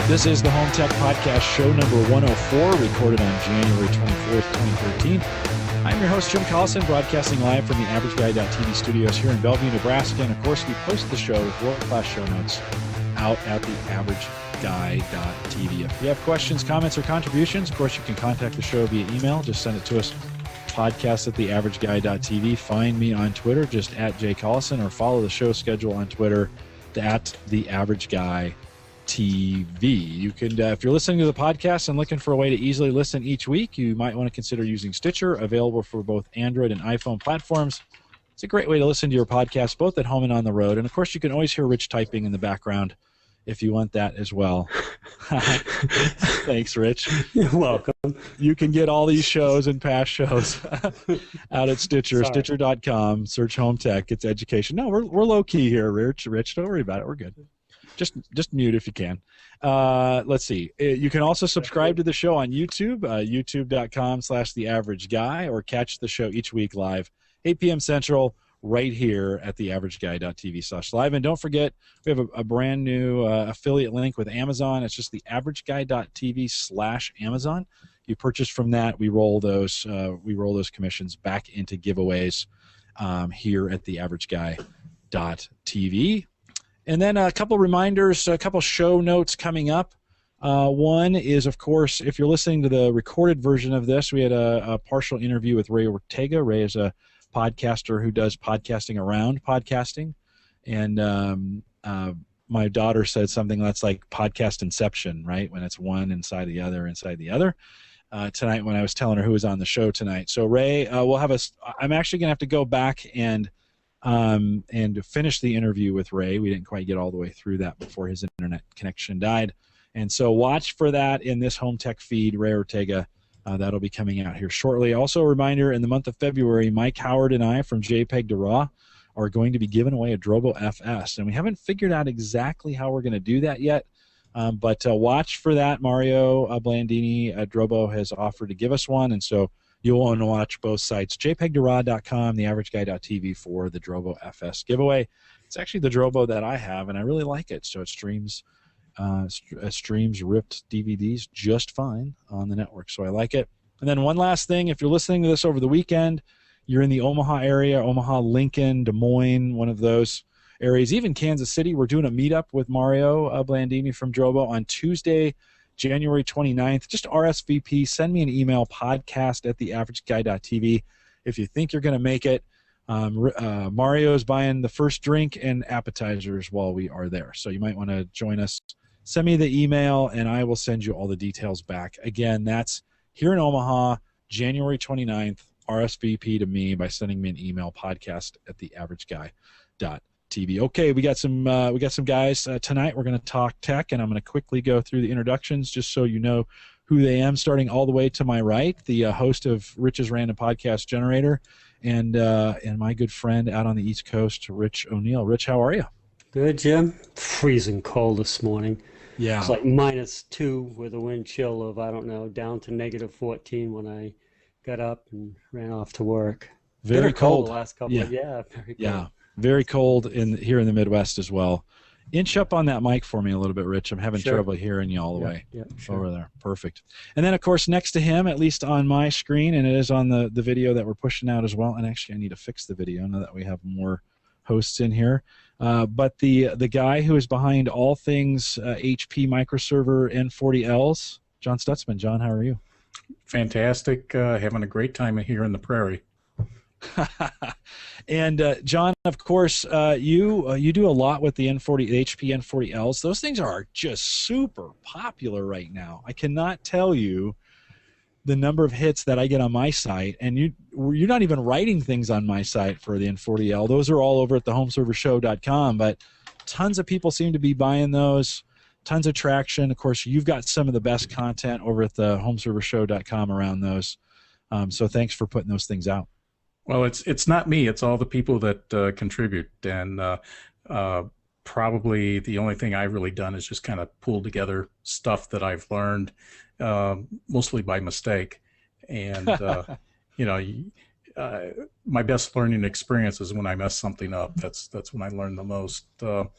This is the Home Tech Podcast, show number 104, recorded on January 24th, 2013. I'm your host, Jim Collison, broadcasting live from the AverageGuy.tv studios here in Bellevue, Nebraska. And, of course, we post the show with world-class show notes out at the AverageGuy.tv. If you have questions, comments, or contributions, of course, you can contact the show via email. Just send it to us, podcast at the AverageGuy.tv. Find me on Twitter, just at J Collison, or follow the show schedule on Twitter at the AverageGuy.tv. You can, if you're listening to the podcast and looking for a way to easily listen each week, you might want to consider using Stitcher, available for both Android and iPhone platforms. It's a great way to listen to your podcast, both at home and on the road. And, of course, you can always hear Rich typing in the background if you want that as well. Thanks, Rich. You're welcome. You can get all these shows and past shows out at Stitcher, Stitcher.com. Search Home Tech. It's education. No, we're low-key here, Rich. Don't worry about it. We're good. Just mute if you can. Let's see. You can also subscribe to the show on YouTube, youtube.com/theaverageguy, or catch the show each week live, 8 p.m. Central, right here at theaverageguy.tv/live. And don't forget, we have a brand new affiliate link with Amazon. It's just theaverageguy.tv/Amazon. You purchase from that, we roll those commissions back into giveaways here at theaverageguy.tv. And then a couple reminders, a couple show notes coming up. One is, of course, if you're listening to the recorded version of this, we had a partial interview with Ray Ortega. Ray is a podcaster who does podcasting around podcasting. And my daughter said something that's like podcast inception, right? When it's one inside the other, tonight when I was telling her who was on the show tonight. So Ray, I'm actually going to have to go back and finish the interview with Ray. We didn't quite get all the way through that before his internet connection died. And so watch for that in this Home Tech feed, Ray Ortega. That'll be coming out here shortly. Also a reminder, in the month of February, Mike Howard and I from JPEG to RAW are going to be giving away a Drobo FS. And we haven't figured out exactly how we're going to do that yet. But watch for that. Mario Blandini at Drobo has offered to give us one. And so you'll want to watch both sites, jpeg2raw.com, theaverageguy.tv, for the Drobo FS giveaway. It's actually the Drobo that I have, and I really like it. So it streams ripped DVDs just fine on the network. So I like it. And then one last thing, if you're listening to this over the weekend, you're in the Omaha area, Omaha, Lincoln, Des Moines, one of those areas, even Kansas City, we're doing a meetup with Mario Blandini from Drobo on Tuesday, January 29th. Just RSVP, send me an email, podcast at theaverageguy.tv. If you think you're going to make it, Mario's buying the first drink and appetizers while we are there. So you might want to join us. Send me the email, and I will send you all the details back. Again, that's here in Omaha, January 29th. RSVP to me by sending me an email, podcast at theaverageguy.tv. Okay, we got some guys tonight. We're going to talk tech, and I'm going to quickly go through the introductions just so you know who they am. Starting all the way to my right, the host of Rich's Random Podcast Generator, and my good friend out on the East Coast, Rich O'Neill. Rich, how are you? Good, Jim. Freezing cold this morning. Yeah. It's like -2 with a wind chill of, I don't know, down to -14 when I got up and ran off to work. Very cold. The last couple of, very cold. Yeah, very cold here in the Midwest as well. Inch up on that mic for me a little bit, Rich. I'm having trouble hearing you all the way over there. Perfect. And then, of course, next to him, at least on my screen, and it is on the video that we're pushing out as well, and actually I need to fix the video now that we have more hosts in here. But the guy who is behind all things HP microserver N40Ls, John Stutsman. John, how are you? Fantastic. Having a great time here in the prairie. And John, of course, you do a lot with the HP N40Ls. Those things are just super popular right now. I cannot tell you the number of hits that I get on my site, and you're not even writing things on my site for the N40L. Those are all over at thehomeservershow.com, but tons of people seem to be buying those. Tons of traction. Of course, you've got some of the best content over at the homeservershow.com around those. So thanks for putting those things out. Well, it's not me. It's all the people that contribute, and probably the only thing I've really done is just kind of pull together stuff that I've learned, mostly by mistake. And my best learning experience is when I mess something up. That's when I learn the most. But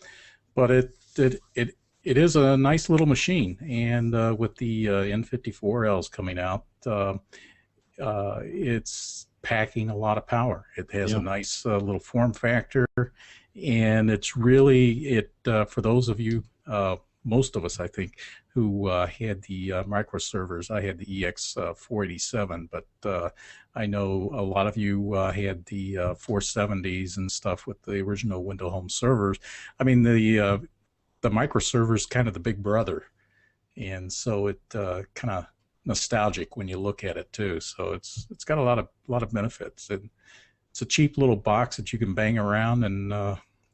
it is a nice little machine, and with the N54Ls coming out, it's packing a lot of power. It has a nice little form factor, and it's really for those of you, most of us, I think, who had the microservers. I had the EX487, but I know a lot of you had the 470s and stuff with the original Windows Home servers. I mean, the microserver is kind of the big brother, and so it kind of nostalgic when you look at it too. So it's got a lot of benefits, and it's a cheap little box that you can bang around, and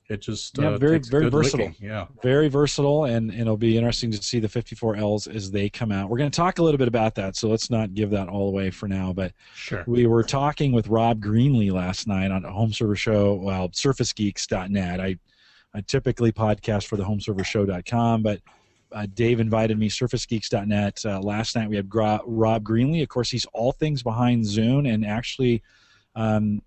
it just very versatile. Licking. Yeah, very versatile, and it'll be interesting to see the 54Ls as they come out. We're going to talk a little bit about that, so let's not give that all away for now. But sure, we were talking with Rob Greenlee last night on a home server show, well, surfacegeeks.net. I typically podcast for the homeservershow.com, but Dave invited me, surfacegeeks.net. Last night we had Rob Greenlee. Of course, he's all things behind Zune, and actually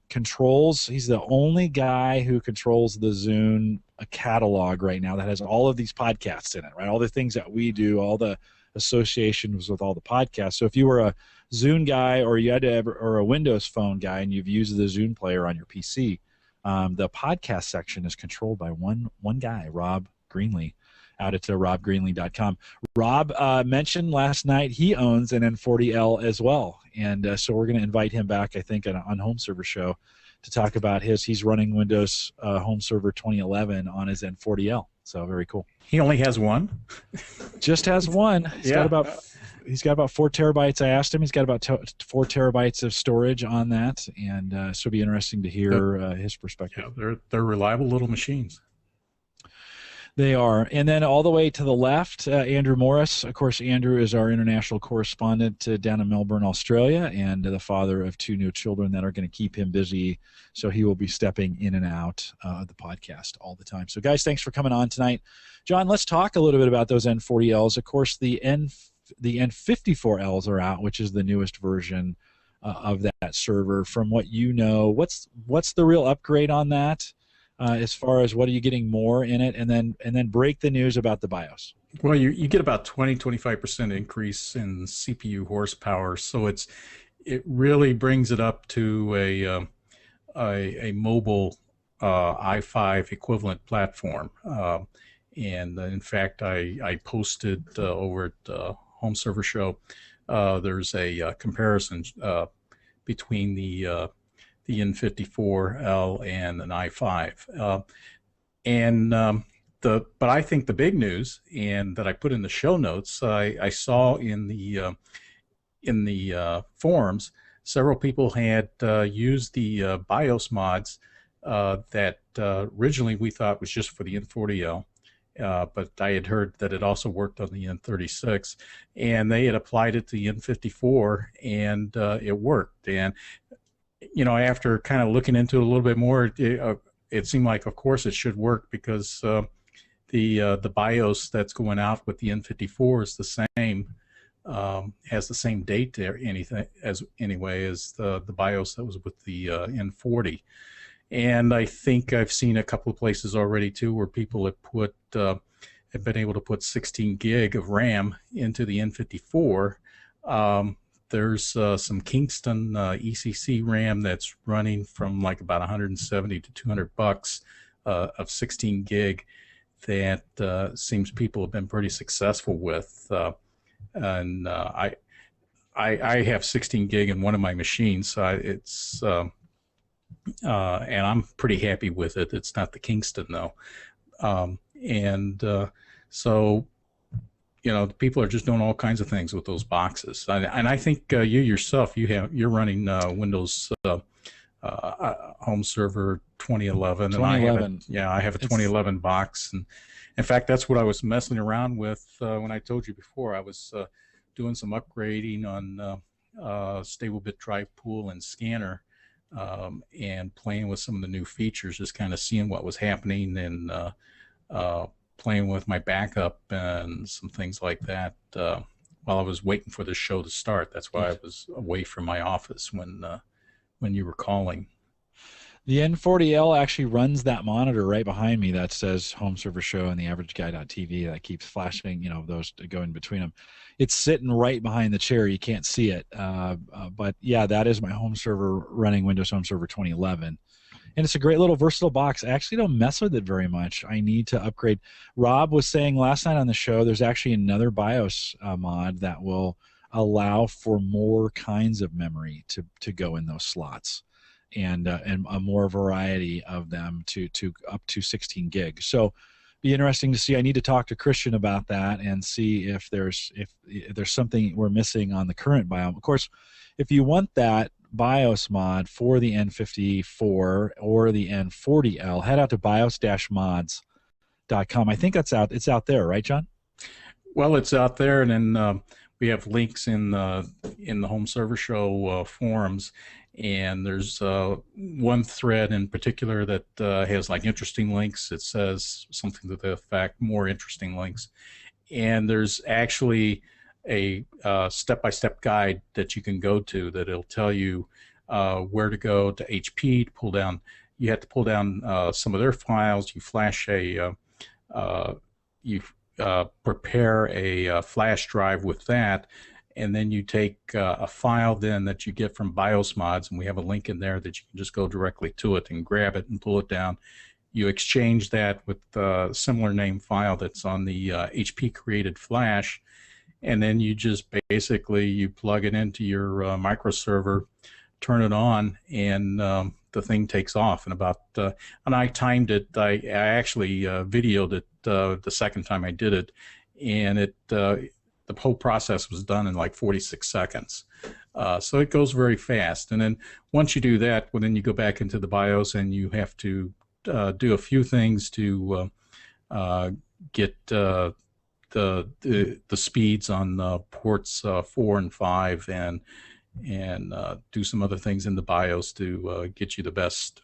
controls. He's the only guy who controls the Zune catalog right now that has all of these podcasts in it, right? All the things that we do, all the associations with all the podcasts. So if you were a Zune guy, or you had to or a Windows Phone guy, and you've used the Zune player on your PC, the podcast section is controlled by one guy, Rob Greenlee, out at robgreenlee.com. Rob mentioned last night he owns an N40L as well, and so we're going to invite him back, I think, on Home Server Show to talk about he's running Windows Home Server 2011 on his N40L. So very cool. He only has one. Just has one. He's got about 4 terabytes. I asked him. He's got about 4 terabytes of storage on that, and so it'll be interesting to hear his perspective. Yeah, they're reliable little machines. They are. And then all the way to the left, Andrew Morris. Of course, Andrew is our international correspondent down in Melbourne, Australia, and the father of 2 new children that are going to keep him busy. So he will be stepping in and out of the podcast all the time. So, guys, thanks for coming on tonight. John, let's talk a little bit about those N40Ls. Of course, the N54Ls are out, which is the newest version of that server. From what you know, what's the real upgrade on that? As far as what are you getting more in it, and then break the news about the BIOS. Well, you get about 20-25% increase in CPU horsepower, so it really brings it up to a mobile i5 equivalent platform. And in fact, I posted over at Home Server Show. There's a comparison between the N54L and an i5, but I think the big news, and that I put in the show notes, I saw in the forums, several people had used the BIOS mods that originally we thought was just for the N40L, but I had heard that it also worked on the N36, and they had applied it to the N54, and it worked. And after kind of looking into it a little bit more, it seemed like, of course, it should work, because the BIOS that's going out with the N54 is the same, has the same date there, as the BIOS that was with the N40. And I think I've seen a couple of places already too where people have been able to put 16 gig of RAM into the N54. There's some Kingston ECC RAM that's running from like about 170 to 200 bucks of 16 gig that seems people have been pretty successful with. And I have 16 gig in one of my machines, so and I'm pretty happy with it. It's not the Kingston though, so. People are just doing all kinds of things with those boxes, and I think you yourself, you're running Windows Home Server 2011, and I have a 2011 box, and in fact, that's what I was messing around with when I told you before. I was doing some upgrading on stable bit drive pool and scanner, and playing with some of the new features, just kind of seeing what was happening, and playing with my backup and some things like that while I was waiting for the show to start. That's why I was away from my office when you were calling. The N40L actually runs that monitor right behind me that says Home Server Show and the Average Guy.tv that keeps flashing, those to go in between them. It's sitting right behind the chair. You can't see it. But yeah, that is my home server running Windows Home Server 2011. And it's a great little versatile box. I actually don't mess with it very much. I need to upgrade. Rob was saying last night on the show, there's actually another BIOS mod that will allow for more kinds of memory to go in those slots. And a more variety of them to up to 16 gigs. So be interesting to see. I need to talk to Christian about that and see if there's something we're missing on the current BIOS. Of course, if you want that BIOS mod for the N54 or the N40L, head out to bios-mods.com. I think that's out. It's out there, right, John? Well, it's out there, and then we have links in the Home Server Show forums. And there's one thread in particular that has like interesting links. It says something to the effect, more interesting links. And there's actually a step-by-step guide that you can go to that it'll tell you where to go to HP to pull down. You have to pull down some of their files. You flash prepare a flash drive with that. And then you take a file then that you get from BIOS mods, and we have a link in there that you can just go directly to it and grab it and pull it down. You exchange that with a similar name file that's on the HP created flash, and then you just basically you plug it into your microserver, turn it on, and the thing takes off. And and I timed it. I actually videoed it the second time I did it, and the whole process was done in like 46 seconds. So it goes very fast. And then once you do that, well, then you go back into the BIOS and you have to do a few things to get the speeds on ports 4 and 5 and do some other things in the BIOS to get you the best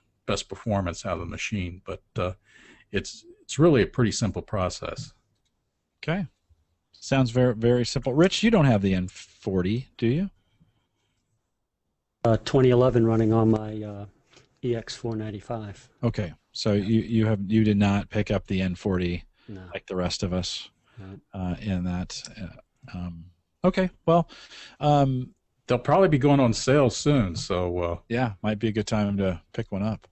performance out of the machine. But it's really a pretty simple process. Okay. Sounds very, very simple. Rich, you don't have the N40, do you? 2011 running on my EX495. Okay, so you did not pick up the N40 like the rest of us in that. Okay, well, they'll probably be going on sale soon, so yeah, might be a good time to pick one up.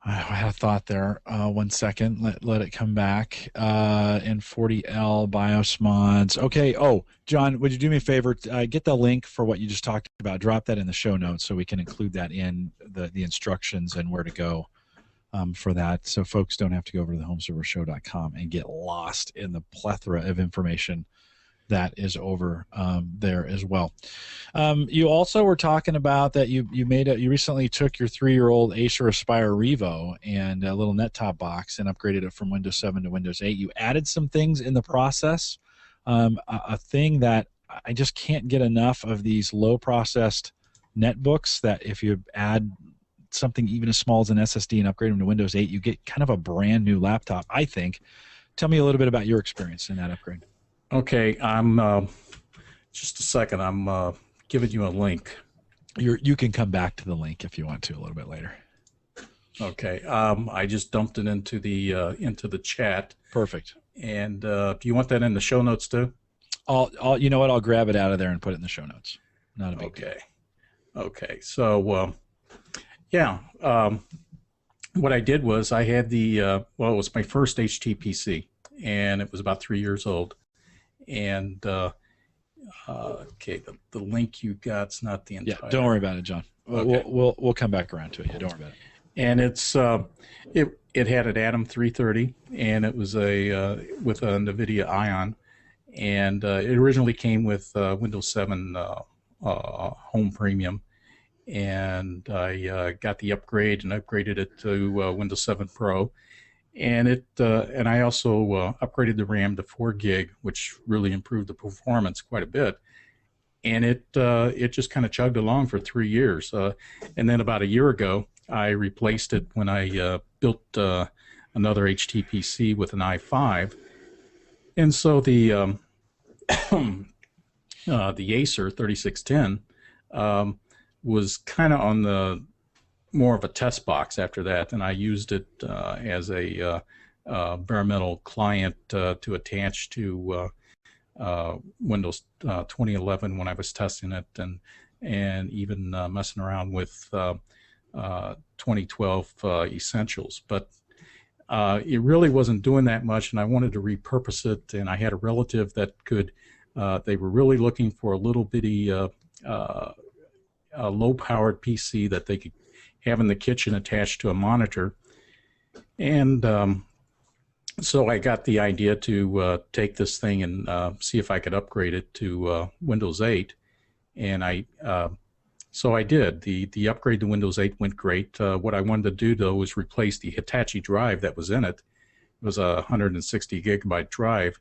I had a thought there. 1 second. Let it come back. N40L BIOS mods. Okay. Oh, John, would you do me a favor? Get the link for what you just talked about. Drop that in the show notes so we can include that in the instructions and where to go for that, so folks don't have to go over to the homeservershow.com and get lost in the plethora of information that is over there as well. You also were talking about that you recently took your 3-year-old Acer Aspire Revo and a little net-top box and upgraded it from Windows 7 to Windows 8. You added some things in the process. A thing that I just can't get enough of these low-processed netbooks, that if you add something even as small as an SSD and upgrade them to Windows 8, you get kind of a brand new laptop, I think. Tell me a little bit about your experience in that upgrade. Okay, I'm just a second. I'm giving you a link. You can come back to the link if you want to a little bit later. Okay, I just dumped it into the chat. Perfect. And do you want that in the show notes too? You know what? I'll grab it out of there and put it in the show notes. Not a big deal. Okay. So yeah, what I did was I had it was my first HTPC, and it was about 3 years old. And okay, the link you got's not the entire. Yeah, don't worry about it, John. Okay. We'll come back around to it. Yeah, don't worry about it. And it's it had an Atom 330, and it was with a NVIDIA Ion, and it originally came with Windows 7 Home Premium, and I got the upgrade and upgraded it to Windows 7 Pro. And and I also upgraded the RAM to 4 gig, which really improved the performance quite a bit. And it just kind of chugged along for 3 years. And then about a year ago, I replaced it when I built another HTPC with an i5. And so the Acer 3610, was kind of on the more of a test box after that, and I used it as a bare metal client to attach to Windows 2011 when I was testing it, and even messing around with 2012 Essentials. But it really wasn't doing that much, and I wanted to repurpose it, and I had a relative that could, they were really looking for a little bitty low-powered PC that they could have in the kitchen attached to a monitor. And so I got the idea to take this thing and see if I could upgrade it to Windows 8. And so I did. The upgrade to Windows 8 went great. What I wanted to do, though, was replace the Hitachi drive that was in it. It was a 160 gigabyte drive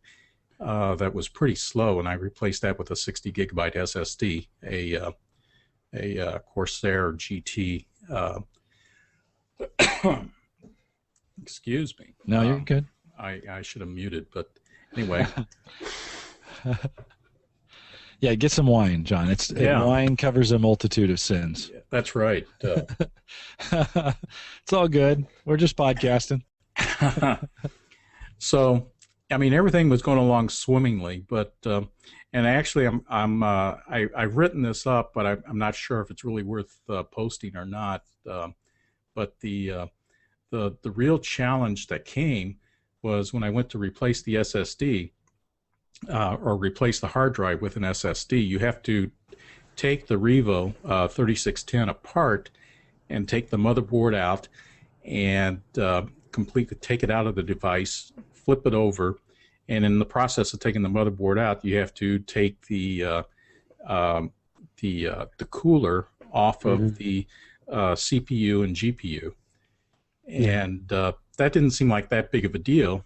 that was pretty slow, and I replaced that with a 60 gigabyte SSD, a Corsair GT. Excuse me. No, you're good. I should have muted, but anyway. Yeah, get some wine, John. Wine covers a multitude of sins. That's right. It's all good. We're just podcasting. So, I mean, everything was going along swimmingly, but and actually, I've written this up, but I'm not sure if it's really worth posting or not. But the real challenge that came was when I went to replace the SSD or replace the hard drive with an SSD. You have to take the Revo 3610 apart and take the motherboard out and completely take it out of the device, flip it over, and in the process of taking the motherboard out, you have to take the cooler off of the CPU and GPU. And that didn't seem like that big of a deal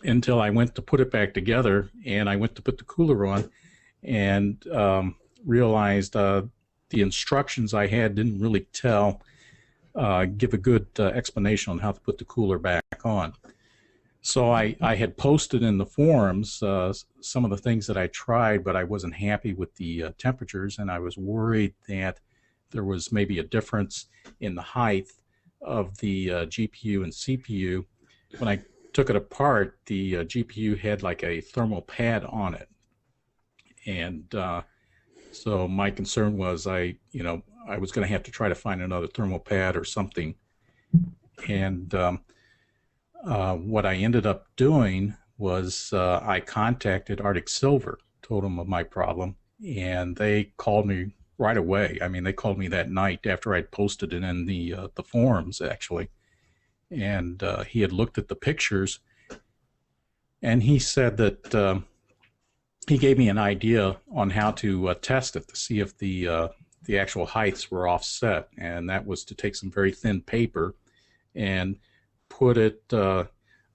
until I went to put it back together, and I went to put the cooler on and realized the instructions I had didn't really give a good explanation on how to put the cooler back on. So I had posted in the forums some of the things that I tried, but I wasn't happy with the temperatures, and I was worried that there was maybe a difference in the height of the GPU and CPU. When I took it apart, the GPU had like a thermal pad on it, and so my concern was I was going to have to try to find another thermal pad or something. And what I ended up doing was I contacted Arctic Silver, told them of my problem, and they called me right away. I mean, they called me that night after I'd posted it in the forums, actually. And he had looked at the pictures, and he said that he gave me an idea on how to test it to see if the actual heights were offset, and that was to take some very thin paper and put it a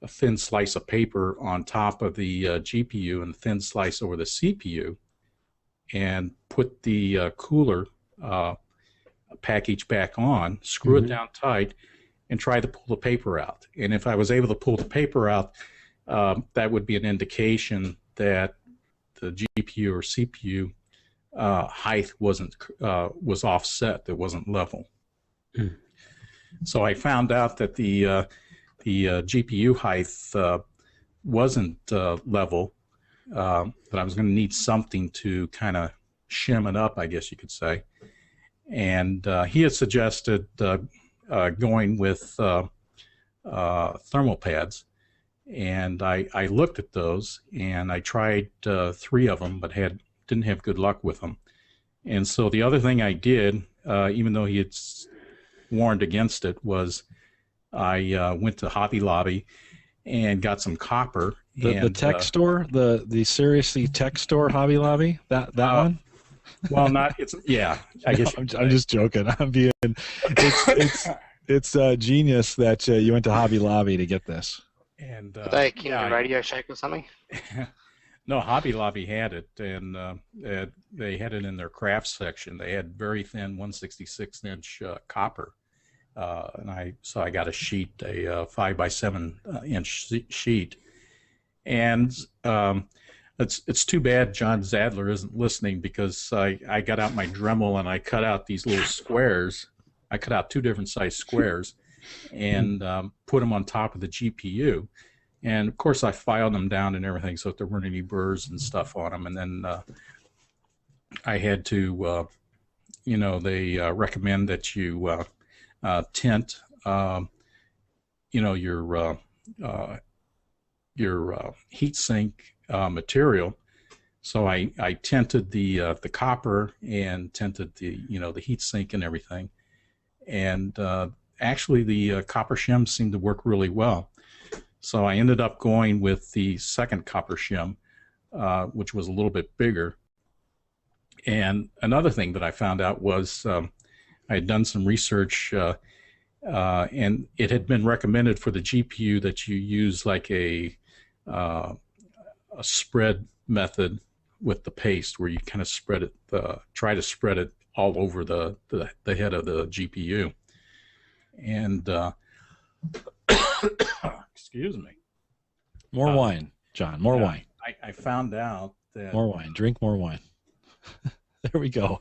thin slice of paper on top of the GPU and a thin slice over the CPU, and put the cooler package back on, screw it down tight, and try to pull the paper out. And if I was able to pull the paper out, that would be an indication that the GPU or CPU height was offset. It wasn't level. So I found out that the GPU height wasn't level. That I was going to need something to kind of shim it up, I guess you could say. And he had suggested going with thermal pads. And I looked at those, and I tried 3 of them, but didn't have good luck with them. And so the other thing I did, even though he had warned against it, was I went to Hobby Lobby and got some copper. The tech store, the seriously tech store, Hobby Lobby, that one. Well, not it's yeah. I guess I'm just joking. I'm being. It's genius that you went to Hobby Lobby to get this. And they came to Radio Shack or something. No, Hobby Lobby had it, and they had it in their crafts section. They had very thin 1/66-inch copper. And so I got a sheet, a 5 by 7 inch sheet, and It's too bad John Zadler isn't listening, because I got out my Dremel and I cut out these little squares. I cut out 2 different size squares and put them on top of the GPU. And of course I filed them down and everything so that there weren't any burrs and stuff on them. And then I had to, they recommend that you tint, your heatsink material. So I tinted the copper and tinted the the heatsink and everything. And actually the copper shim seemed to work really well. So I ended up going with the second copper shim, which was a little bit bigger. And another thing that I found out was I had done some research, and it had been recommended for the GPU that you use like a spread method with the paste, where you kind of spread it, try to spread it all over the head of the GPU. And excuse me. More wine, John. More wine. I found out that more wine. Drink more wine. There we go.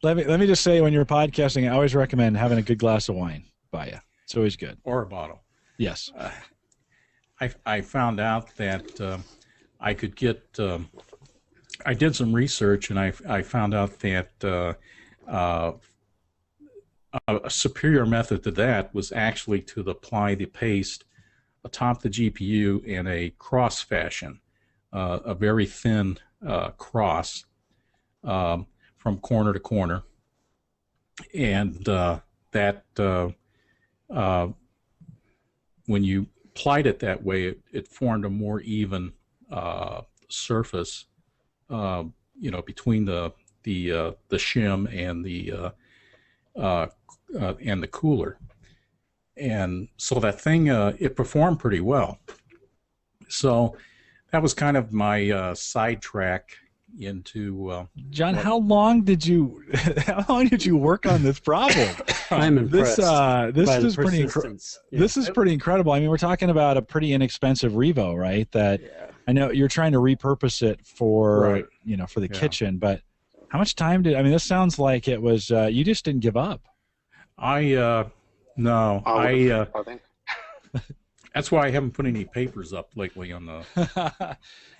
Let me just say, when you're podcasting, I always recommend having a good glass of wine by you. It's always good. Or a bottle. Yes. I found out that I could get. I did some research, and I found out that a superior method to that was actually to apply the paste atop the GPU in a cross fashion, a very thin cross from corner to corner, and that when you applied it that way, it formed a more even surface, between the shim and the cooler. And so that thing, it performed pretty well. So that was kind of my sidetrack into John. How long did you work on this problem? I'm impressed. This is pretty This is pretty incredible. I mean, we're talking about a pretty inexpensive Revo, right? That I know you're trying to repurpose it for for the kitchen, but how much time did? I mean, this sounds like it was. You just didn't give up. No. That's why I haven't put any papers up lately on the.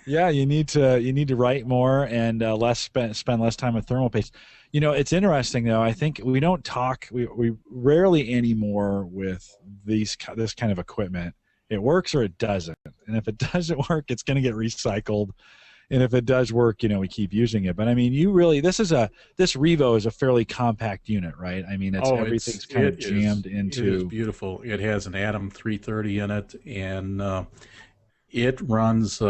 Yeah, you need to write more and spend less time with thermal paste. It's interesting though. I think we don't talk. We rarely anymore with this kind of equipment. It works or it doesn't, and if it doesn't work, it's going to get recycled. And if it does work, we keep using it. But I mean, this Revo is a fairly compact unit, right? I mean, everything's kind of jammed into. It is beautiful. It has an Atom 330 in it, and it runs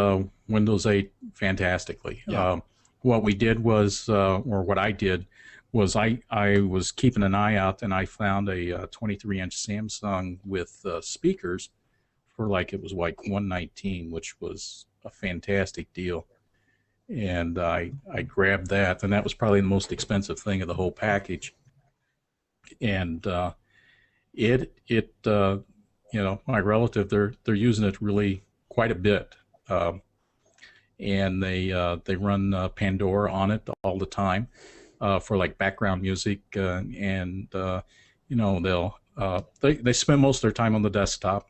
Windows 8 fantastically. Yeah. What we did was, or what I did was, I was keeping an eye out, and I found a 23-inch Samsung with speakers for it was like $119, which was a fantastic deal. And I grabbed that, and that was probably the most expensive thing of the whole package. And my relative, they're using it really quite a bit, and they run Pandora on it all the time for like background music, and they'll they spend most of their time on the desktop,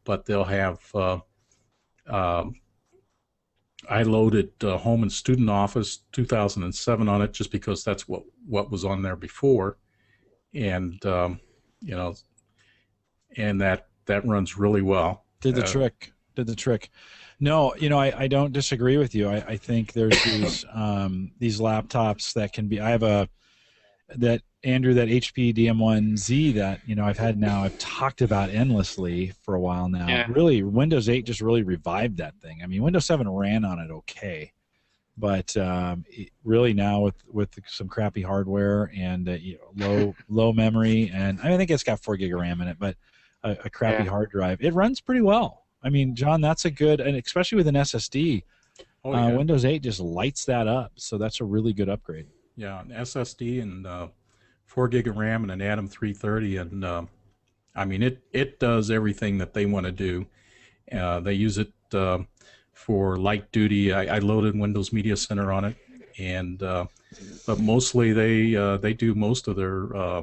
but they'll have. I loaded Home and Student Office 2007 on it just because that's what was on there before, and and that runs really well. Did the trick. No, I don't disagree with you. I think there's these laptops that can be. I have that HP DM1Z that I've talked about endlessly for a while now. Yeah. Really, Windows 8 just really revived that thing. I mean, Windows 7 ran on it okay, but really now with some crappy hardware and low memory, and I think it's got 4 gig of RAM in it, but a crappy hard drive, it runs pretty well. I mean, John, that's a good, and especially with an SSD, Windows 8 just lights that up, so that's a really good upgrade. Yeah, an SSD and 4 gig of RAM and an Atom 330, and I mean it does everything that they want to do. They use it for light duty. I loaded Windows Media Center on it, and but mostly they do most of their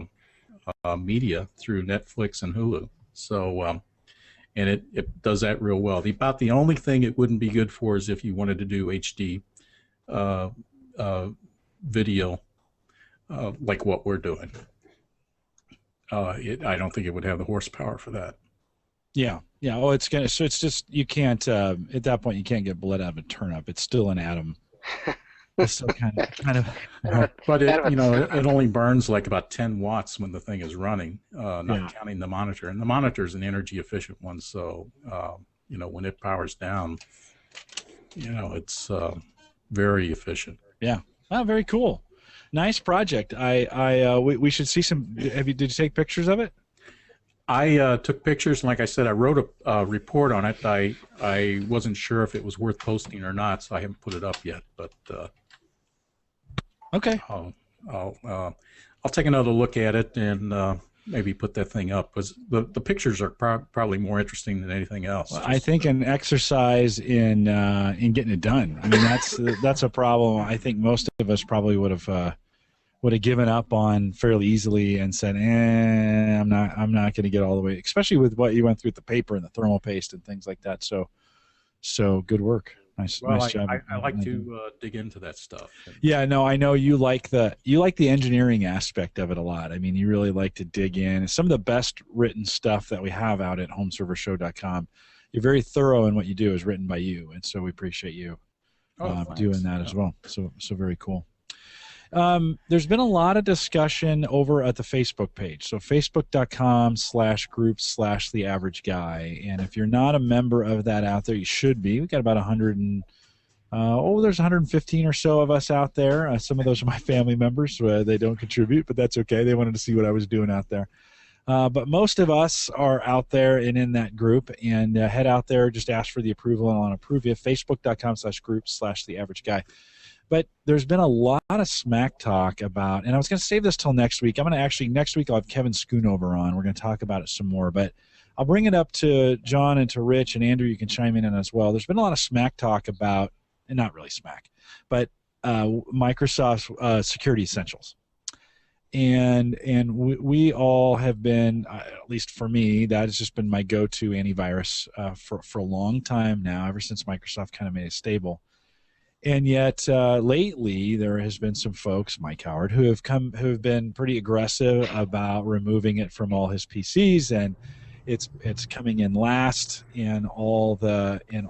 media through Netflix and Hulu. So and it does that real well. About the only thing it wouldn't be good for is if you wanted to do HD video like what we're doing. I don't think it would have the horsepower for that. Yeah. Oh, it's gonna. So it's just you can't. At that point, you can't get blood out of a turnip. It's still an atom. It's still kind of. But it only burns like about 10 watts when the thing is running, not counting the monitor. And the monitor is an energy efficient one, so when it powers down, it's very efficient. Yeah. Oh, very cool. Nice project. We should see some. Did you take pictures of it? I took pictures, and like I said, I wrote a report on it. I wasn't sure if it was worth posting or not, so I haven't put it up yet. But okay, I'll take another look at it and maybe put that thing up, because the pictures are probably more interesting than anything else. Well, I think an exercise in getting it done. I mean, that's a problem. I think most of us probably would have given up on fairly easily and said, I'm not going to get all the way, especially with what you went through with the paper and the thermal paste and things like that. So good work. Nice job. I like to dig into that stuff. Yeah, no, I know you like the engineering aspect of it a lot. I mean, you really like to dig in. Some of the best written stuff that we have out at homeservershow.com. You're very thorough in what you do is written by you, and so we appreciate you doing that as well. So very cool. There's been a lot of discussion over at the Facebook page. So facebook.com/groups/theaverageguy. And if you're not a member of that out there, you should be. We've got about 115 or so of us out there. Some of those are my family members. They don't contribute, but that's okay. They wanted to see what I was doing out there. But most of us are out there and in that group, and head out there, just ask for the approval, and I'll approve you. Facebook.com/groups/theaverageguy. But there's been a lot of smack talk about, and I was going to save this till next week. Next week I'll have Kevin Schoonover on. We're going to talk about it some more, but I'll bring it up to John and to Rich, and Andrew, you can chime in as well. There's been a lot of smack talk about, and not really smack, but Microsoft's security essentials. And we all have been, at least for me, that has just been my go-to antivirus for a long time now, ever since Microsoft kind of made it stable. And yet, lately, there has been some folks, Mike Howard, who have been pretty aggressive about removing it from all his PCs, and it's coming in last in all the in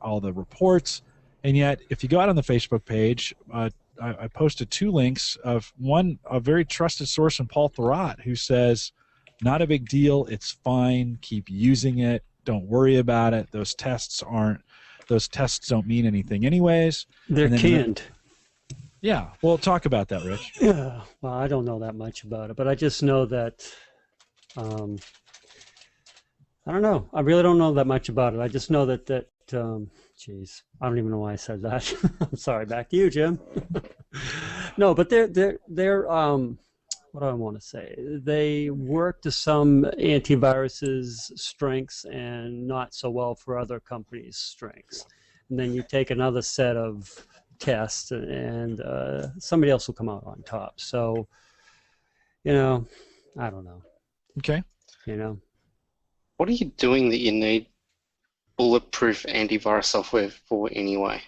all the reports. And yet, if you go out on the Facebook page, I posted 2 links of one, a very trusted source from Paul Thurrott, who says, "Not a big deal. It's fine. Keep using it. Don't worry about it. Those tests don't mean anything anyways." They're canned. Yeah. Well, talk about that, Rich. Yeah. Well, I don't know that much about it, but I just know that, I don't know. I really don't know that much about it. I just know that geez, I don't even know why I said that. I'm sorry. Back to you, Jim. No, but they're what do I want to say? They work to some antiviruses' strengths and not so well for other companies' strengths. And then you take another set of tests, and somebody else will come out on top. So, I don't know. Okay. What are you doing that you need bulletproof antivirus software for anyway?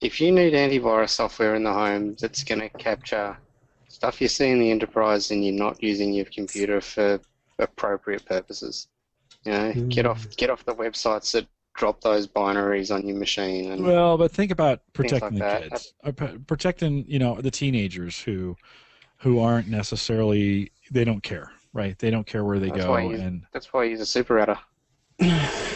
If you need antivirus software in the home that's going to capture stuff you see in the enterprise and you're not using your computer for appropriate purposes, get off the websites that drop those binaries on your machine. And but think about protecting the kids, protecting the teenagers who aren't necessarily, they don't care, right? They don't care where they go, that's why I use a super router.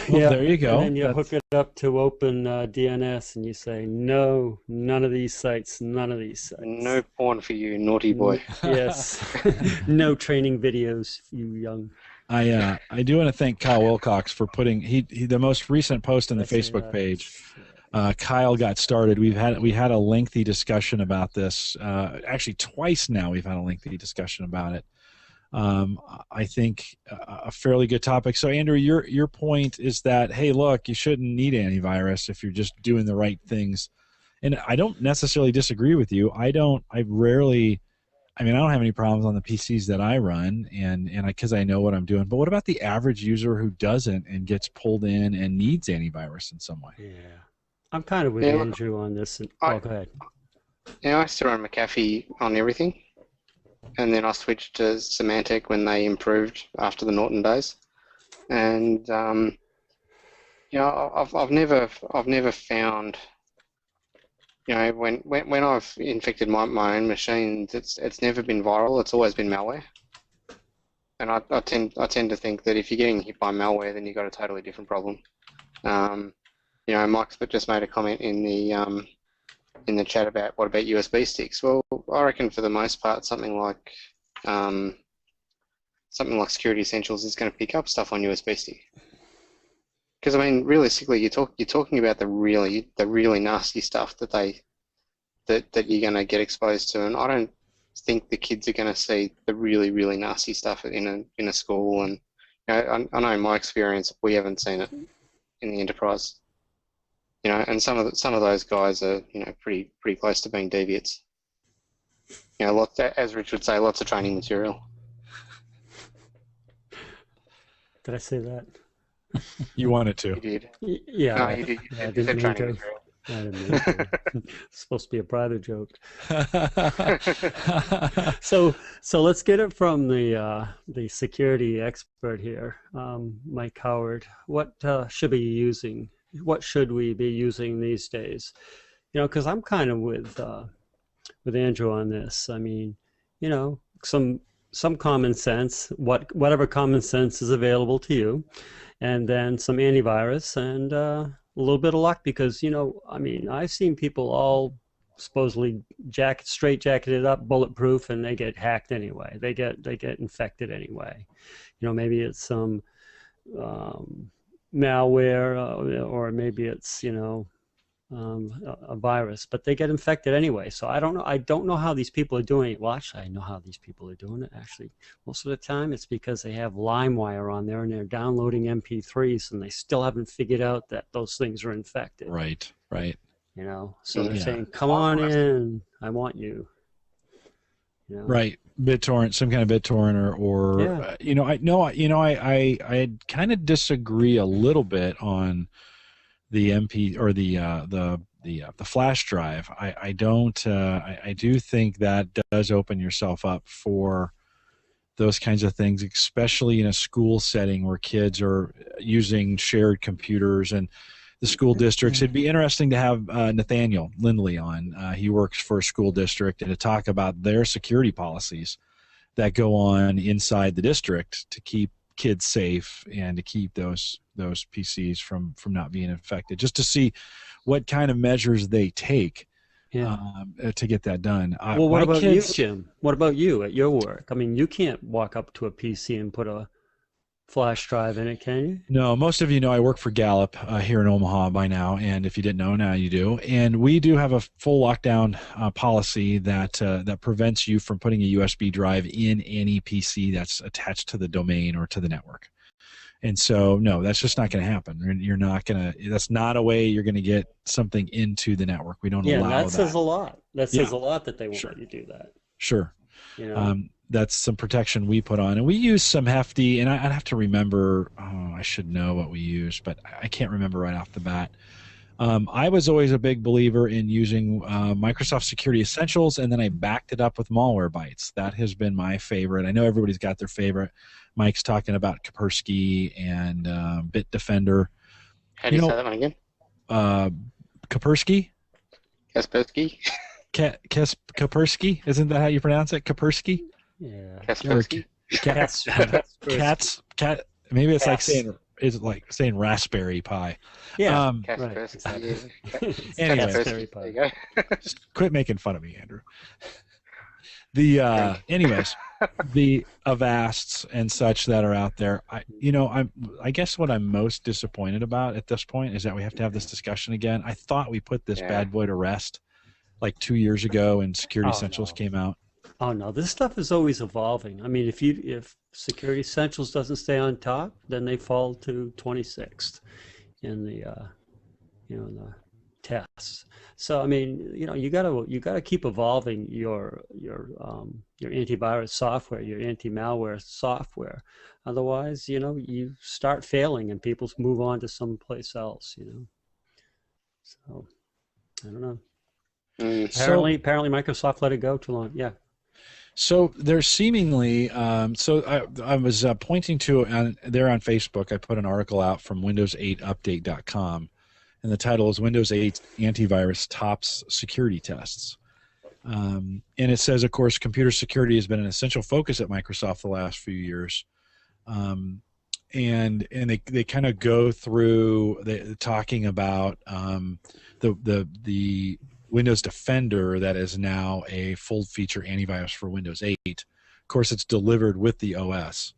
Well, there you go. And then you hook it up to Open DNS, and you say, no, none of these sites, none of these sites. No porn for you, naughty boy. Yes. No training videos, you young. I do want to thank Kyle Wilcox for putting the most recent post on the Facebook page. Kyle got started. We had a lengthy discussion about this. Actually, twice now we've had a lengthy discussion about it. I think a fairly good topic. So Andrew, your point is that, hey, look, you shouldn't need antivirus if you're just doing the right things. And I don't necessarily disagree with you. I don't have any problems on the PCs that I run because I know what I'm doing. But what about the average user who doesn't and gets pulled in and needs antivirus in some way? Yeah. I'm kind of with Andrew on this. Go ahead. Yeah, I still run McAfee on everything. And then I switched to Symantec when they improved after the Norton days, and I've never found, when I've infected my own machines, it's never been viral. It's always been malware, and I tend to think that if you're getting hit by malware, then you've got a totally different problem. Mike's just made a comment in the chat about what about USB sticks. Well, I reckon for the most part, something like Security Essentials is going to pick up stuff on USB stick. Because I mean, realistically, you're talking about the really nasty stuff that you're going to get exposed to, and I don't think the kids are going to see the really nasty stuff in a school. And I know in my experience, we haven't seen it in the enterprise. And some of those guys are, pretty close to being deviants. As Rich would say, lots of training material. Did I say that? You wanted to. You did. Yeah. No, you did. I You didn't said mean training to. material. I didn't mean to. It's supposed to be a private joke. So let's get it from the security expert here, Mike Howard. What should we be using? What should we be using these days? Because I'm kind of with Andrew on this. I mean, some common sense, whatever common sense is available to you, and then some antivirus and a little bit of luck because, I've seen people all supposedly straight jacketed up, bulletproof, and they get hacked anyway. They get infected anyway. Maybe it's some malware or maybe it's a virus, but they get infected anyway. So I don't know how these people are doing it. Well, actually, I know how these people are doing it. Actually, most of the time it's because they have LimeWire on there and they're downloading MP3s and they still haven't figured out that those things are infected. Right. So they're saying, "Come on in, I want you." Right, BitTorrent, some kind of BitTorrent, or I kind of disagree a little bit on the MP or the flash drive. I don't. I do think that does open yourself up for those kinds of things, especially in a school setting where kids are using shared computers and the school districts. It'd be interesting to have Nathaniel Lindley on. He works for a school district, and to talk about their security policies that go on inside the district to keep kids safe and to keep those PCs from not being infected, just to see what kind of measures they take to get that done. Well, what about you, Jim? What about you at your work? I mean, you can't walk up to a PC and put a flash drive in it, can you? No, most of you know I work for Gallup here in Omaha by now, and if you didn't know, now you do. And we do have a full lockdown policy that prevents you from putting a USB drive in any PC that's attached to the domain or to the network. And so, no, that's just not going to happen. You're not going to. That's not a way you're going to get something into the network. We don't allow that. Yeah, that says a lot. That says a lot that they won't let you do that. Sure. That's some protection we put on, and we use some hefty. And I'd have to remember. Oh, I should know what we use, but I can't remember right off the bat. I was always a big believer in using Microsoft Security Essentials, and then I backed it up with Malwarebytes. That has been my favorite. I know everybody's got their favorite. Mike's talking about Kaspersky and Bitdefender. How do you say that one again? Kaspersky? Kaspersky? Kaspersky? Isn't that how you pronounce it? Kaspersky? Yeah. Kaspersky? Cat. Maybe it's like saying Raspberry Pi. Yeah. Kaspersky. Anyway, Kaspersky. There you go. Quit making fun of me, Andrew. Anyways, the Avasts and such that are out there. I guess what I'm most disappointed about at this point is that we have to have this discussion again. I thought we put this bad boy to rest like 2 years ago, and Security Essentials came out. Oh no, this stuff is always evolving. I mean, if Security Essentials doesn't stay on top, then they fall to 26th in the in the tests. So I mean, you gotta keep evolving your antivirus software, your anti-malware software. Otherwise, you start failing and people move on to someplace else. So I don't know. Apparently Microsoft let it go too long. Yeah. So there's seemingly, I was pointing to there on Facebook, I put an article out from Windows8update.com, and the title is Windows 8 Antivirus Tops Security Tests. And it says, of course, computer security has been an essential focus at Microsoft the last few years. And they kind of go through talking about the Windows Defender that is now a full-feature antivirus for Windows 8. Of course, it's delivered with the OS.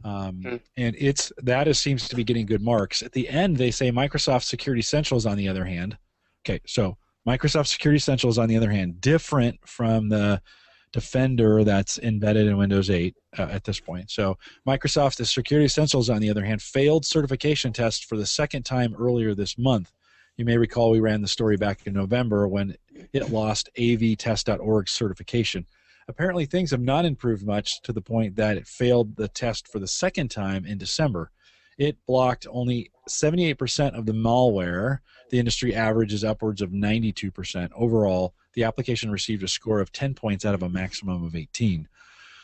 And seems to be getting good marks. At the end, they say Microsoft Security Essentials, on the other hand. Okay, so Microsoft Security Essentials, on the other hand, different from the Defender that's embedded in Windows 8 at this point. So Microsoft Security Essentials, on the other hand, failed certification tests for the second time earlier this month. You may recall we ran the story back in November when it lost avtest.org certification. Apparently, things have not improved much to the point that it failed the test for the second time in December. It blocked only 78% of the malware. The industry average is upwards of 92%. Overall, the application received a score of 10 points out of a maximum of 18.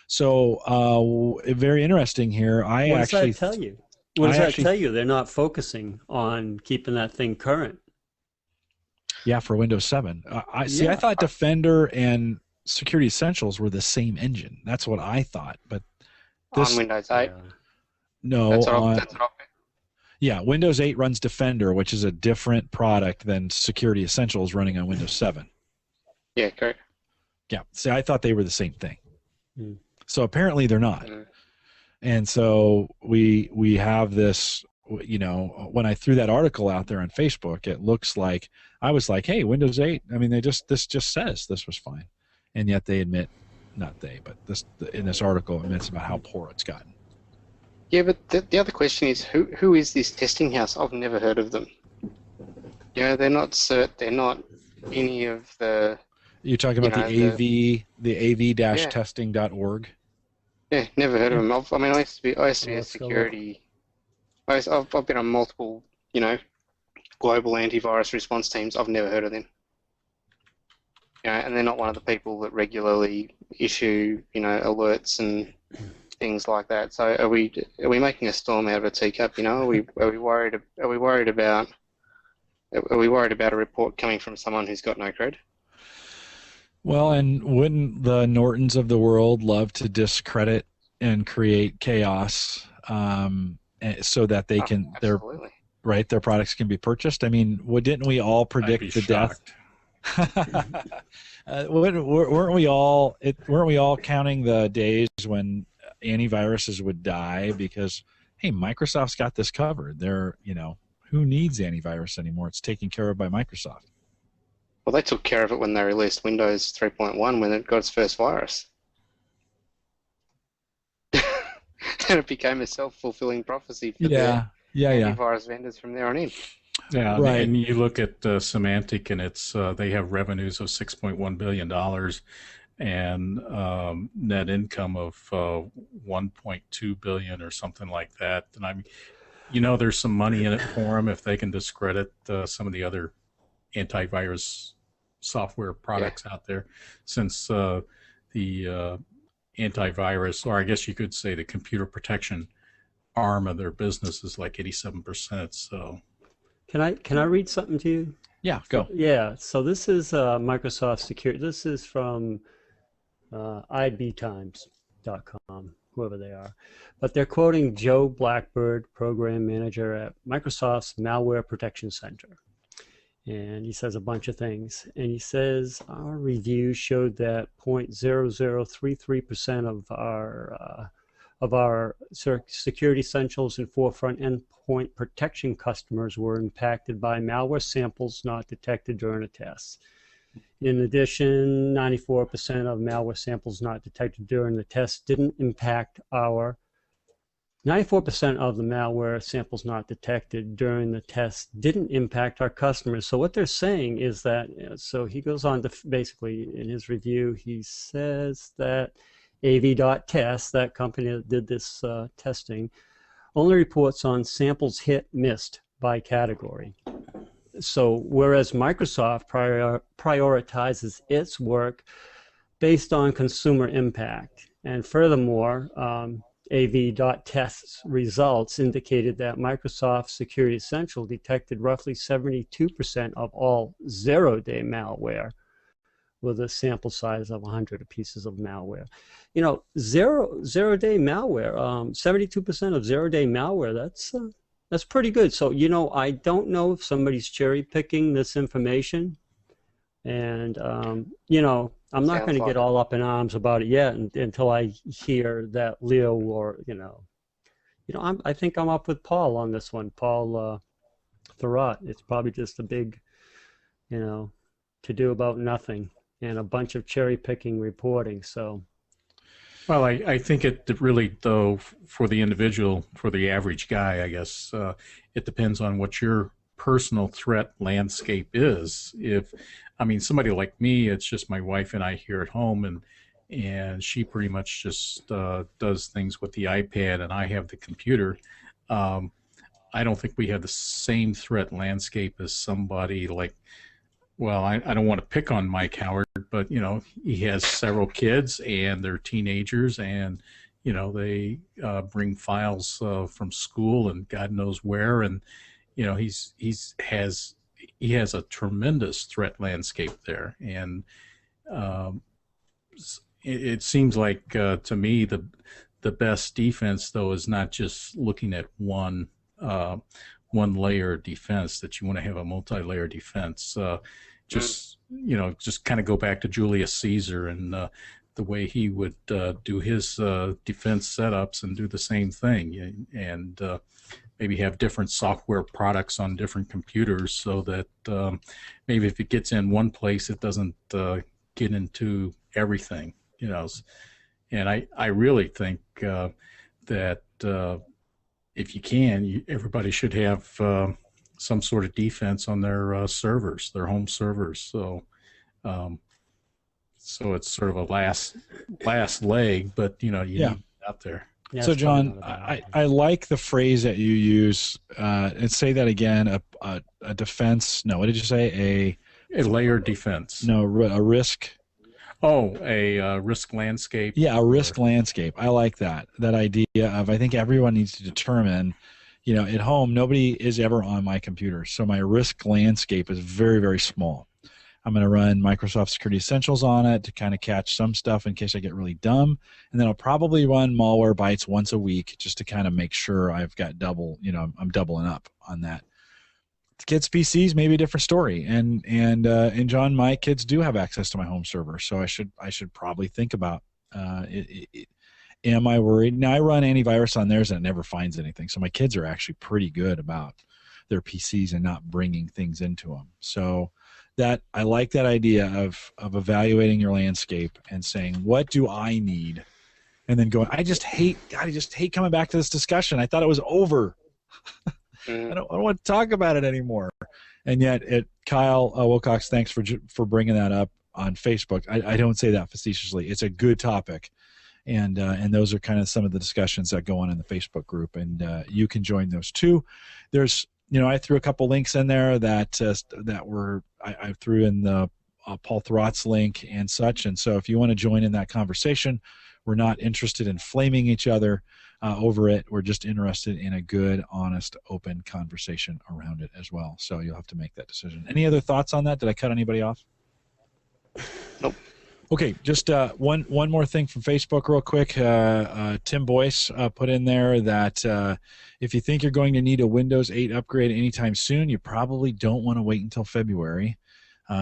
So, very interesting here. What does that tell you? What does that tell you? They're not focusing on keeping that thing current. Yeah, for Windows 7. I thought Defender and Security Essentials were the same engine. That's what I thought. But on Windows 8? No. That's what yeah, Windows 8 runs Defender, which is a different product than Security Essentials running on Windows 7. Yeah, correct. Yeah. See, I thought they were the same thing. So apparently they're not. And so we have this, when I threw that article out there on Facebook, it looks like, I was like, hey, Windows 8, I mean, this just says this was fine. And yet they admit, not they, but in this article admits about how poor it's gotten. Yeah, but the other question is, who is this testing house? I've never heard of them. They're not CERT, they're not any of the... You're talking about the av-testing.org? Yeah, never heard of them. I used to be a security... I've been on multiple, global antivirus response teams. I've never heard of them. And they're not one of the people that regularly issue, alerts and things like that. So are we making a storm out of a teacup? Are we worried about a report coming from someone who's got no cred? Well, and wouldn't the Nortons of the world love to discredit and create chaos so that they can their products can be purchased? I mean, didn't we all predict the death? Weren't we all counting the days when antiviruses would die because, hey, Microsoft's got this covered. Who needs antivirus anymore? It's taken care of by Microsoft. Well, they took care of it when they released Windows 3.1 when it got its first virus. And it became a self-fulfilling prophecy for the antivirus vendors from there on in. Yeah, right. And you look at Symantec, and it's they have revenues of $6.1 billion and net income of $1.2 billion or something like that. And there's some money in it for them if they can discredit some of the other antivirus software products out there, since the antivirus, or I guess you could say the computer protection arm of their business is like 87%. So can I read something to you? Yeah, go. Yeah, so this is Microsoft Security. This is from ibtimes.com, whoever they are. But they're quoting Joe Blackbird, program manager at Microsoft's Malware Protection Center. And he says a bunch of things. And he says, our review showed that 0.0033% of our Security Essentials and Forefront endpoint protection customers were impacted by malware samples not detected during a test. In addition, 94% of malware samples not detected during the test didn't impact our 94% of the malware samples not detected during the test didn't impact our customers. So what they're saying is that, so he goes on to basically, in his review, he says that AV.test, that company that did this testing, only reports on samples hit, missed by category. So whereas Microsoft prioritizes its work based on consumer impact. And furthermore, AV.test's results indicated that Microsoft Security Essential detected roughly 72% of all zero-day malware with a sample size of 100 pieces of malware. You know, zero-day malware, 72% of zero-day malware, that's pretty good. So, you know, I don't know if somebody's cherry-picking this information. And, you know, I'm not going to get all up in arms about it yet until I hear that Leo or, I think I'm up with Paul on this one, Paul Thurrott. It's probably just a big, to do about nothing and a bunch of cherry-picking reporting, so. Well, I think it really, though, for the individual, for the average guy, I guess, it depends on what your personal threat landscape is. Somebody like me, it's just my wife and I here at home, and she pretty much just does things with the iPad, and I have the computer. I don't think we have the same threat landscape as somebody like, well, I don't want to pick on Mike Howard, but, he has several kids, and they're teenagers, and, they bring files from school and God knows where, and, he has a tremendous threat landscape there, and it seems like to me the best defense, though, is not just looking at one layer of defense. That you want to have a multi-layer defense. Just kind of go back to Julius Caesar and the way he would do his defense setups, and do the same thing, and maybe have different software products on different computers, so that maybe if it gets in one place, it doesn't get into everything, And I really think that if you can, everybody should have some sort of defense on their servers, their home servers. So it's sort of a last leg, but you need it out there. Yeah, so John, I like the phrase that you use, and say that again, a defense, no, what did you say? A layered defense. No, a risk. Oh, a risk landscape. Yeah, a risk landscape. I like that idea of, I think everyone needs to determine, at home, nobody is ever on my computer, so my risk landscape is very, very small. I'm going to run Microsoft Security Essentials on it to kind of catch some stuff in case I get really dumb. And then I'll probably run Malwarebytes once a week just to kind of make sure I've got double, I'm doubling up on that. Kids' PCs, maybe a different story. And John, my kids do have access to my home server, so I should probably think about am I worried? Now, I run antivirus on theirs and it never finds anything. So my kids are actually pretty good about their PCs and not bringing things into them. So that I like that idea of evaluating your landscape and saying, what do I need? And then going, I just hate coming back to this discussion. I thought it was over. I don't want to talk about it anymore. And yet, Kyle Wilcox, thanks for bringing that up on Facebook. I don't say that facetiously. It's a good topic. And those are kind of some of the discussions that go on in the Facebook group, and you can join those too. There's, I threw a couple links in there that I threw in the Paul Thurrott's link and such. And so if you want to join in that conversation, we're not interested in flaming each other over it. We're just interested in a good, honest, open conversation around it as well. So you'll have to make that decision. Any other thoughts on that? Did I cut anybody off? Nope. Okay, just one more thing from Facebook real quick. Tim Boyce put in there that if you think you're going to need a Windows 8 upgrade anytime soon, you probably don't want to wait until February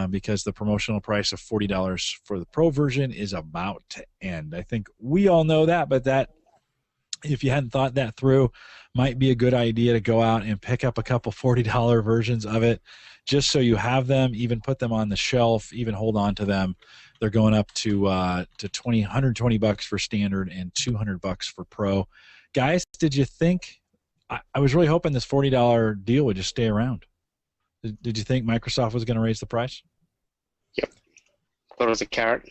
because the promotional price of $40 for the Pro version is about to end. I think we all know that, but that if you hadn't thought that through, might be a good idea to go out and pick up a couple $40 versions of it, just so you have them, even put them on the shelf, even hold on to them. They're going up to $120 for standard and $200 for pro. Guys, did you think, I was really hoping this $40 deal would just stay around. Did you think Microsoft was going to raise the price? Yep. Thought it was a carrot.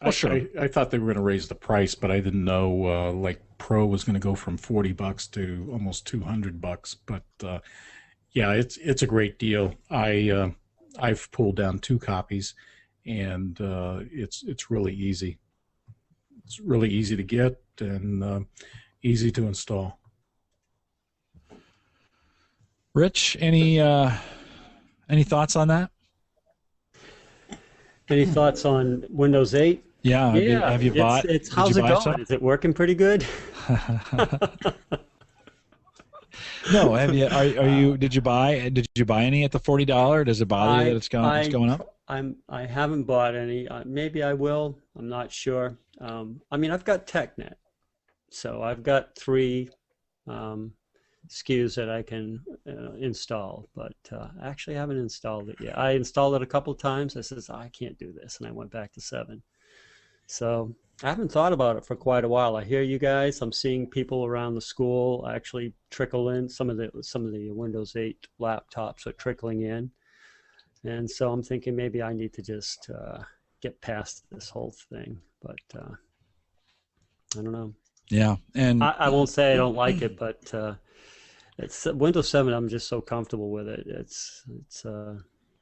Well, sure. I thought they were going to raise the price, but I didn't know like Pro was going to go from $40 to almost $200. But yeah, it's a great deal. I've pulled down 2 copies, and it's really easy. It's really easy to get and easy to install. Rich, any thoughts on that? Any thoughts on Windows 8? Yeah. Have you bought? How's it going? Is it working pretty good? No. Have you? Are you? Did you buy any at the $40? Does it bother you that it's going up? I haven't bought any. Maybe I will. I'm not sure. I mean, I've got TechNet, so I've got 3 SKUs that I can install, but I actually haven't installed it yet. I installed it a couple times. I says, I can't do this, and I went back to 7. So I haven't thought about it for quite a while. I hear you guys. I'm seeing people around the school actually trickle in. Some of the Windows 8 laptops are trickling in, and so I'm thinking maybe I need to just get past this whole thing. But I don't know. Yeah, and I won't say I don't like it, but it's Windows 7. I'm just so comfortable with it. It's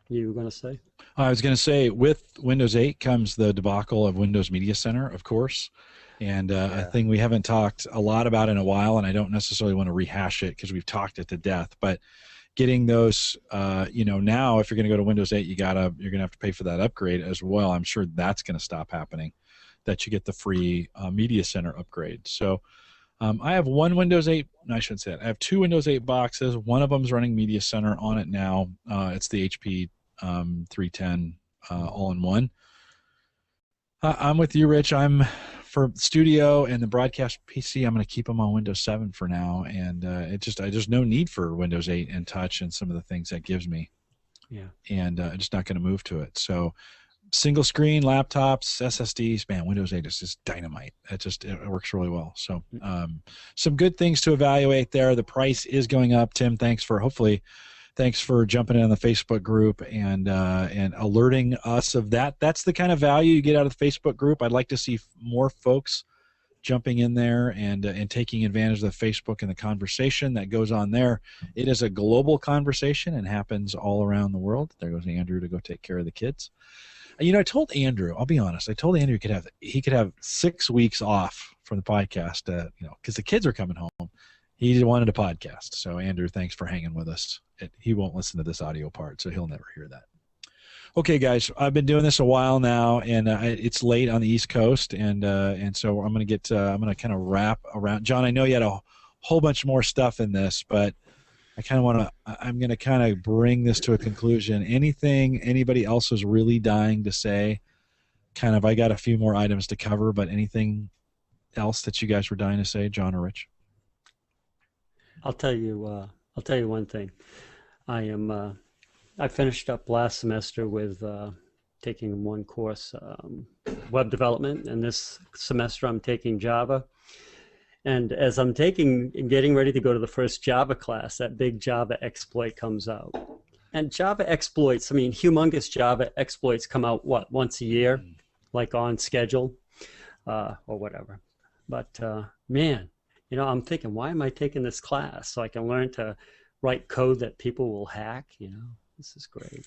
you were going to say? I was going to say, with Windows 8 comes the debacle of Windows Media Center, of course, and a thing we haven't talked a lot about in a while, and I don't necessarily want to rehash it because we've talked it to death, but getting those, now if you're going to go to Windows 8, you're going to have to pay for that upgrade as well. I'm sure that's going to stop happening, that you get the free Media Center upgrade. So I have one Windows 8, no, I shouldn't say that. I have 2 Windows 8 boxes. One of them is running Media Center on it now. It's the HP 310 all-in-one. I'm with you, Rich. I'm for studio and the broadcast PC. I'm going to keep them on Windows 7 for now, and there's no need for Windows 8 and Touch and some of the things that gives me. Yeah. And I'm just not going to move to it. So, single screen laptops, SSDs, man, Windows 8 is just dynamite. It works really well. So, some good things to evaluate there. The price is going up. Tim, thanks for jumping in on the Facebook group and alerting us of that. That's the kind of value you get out of the Facebook group. I'd like to see more folks jumping in there and taking advantage of the Facebook and the conversation that goes on there. It is a global conversation and happens all around the world. There goes Andrew to go take care of the kids. I told Andrew, I'll be honest, he could have 6 weeks off from the podcast, because the kids are coming home. He wanted a podcast. So, Andrew, thanks for hanging with us. He won't listen to this audio part, so he'll never hear that. Okay, guys, I've been doing this a while now, and it's late on the East Coast, and so I'm going to kind of wrap around. John, I know you had a whole bunch more stuff in this, but I'm going to kind of bring this to a conclusion. Anything anybody else is really dying to say? I got a few more items to cover, but anything else that you guys were dying to say, John or Rich? I'll tell you one thing. I finished up last semester with taking one course, web development, and this semester I'm taking Java. And as I'm getting ready to go to the first Java class, that big Java exploit comes out. And Java exploits, humongous Java exploits come out, once a year, like on schedule, or whatever. But man, I'm thinking, why am I taking this class? So I can learn to write code that people will hack, This is great.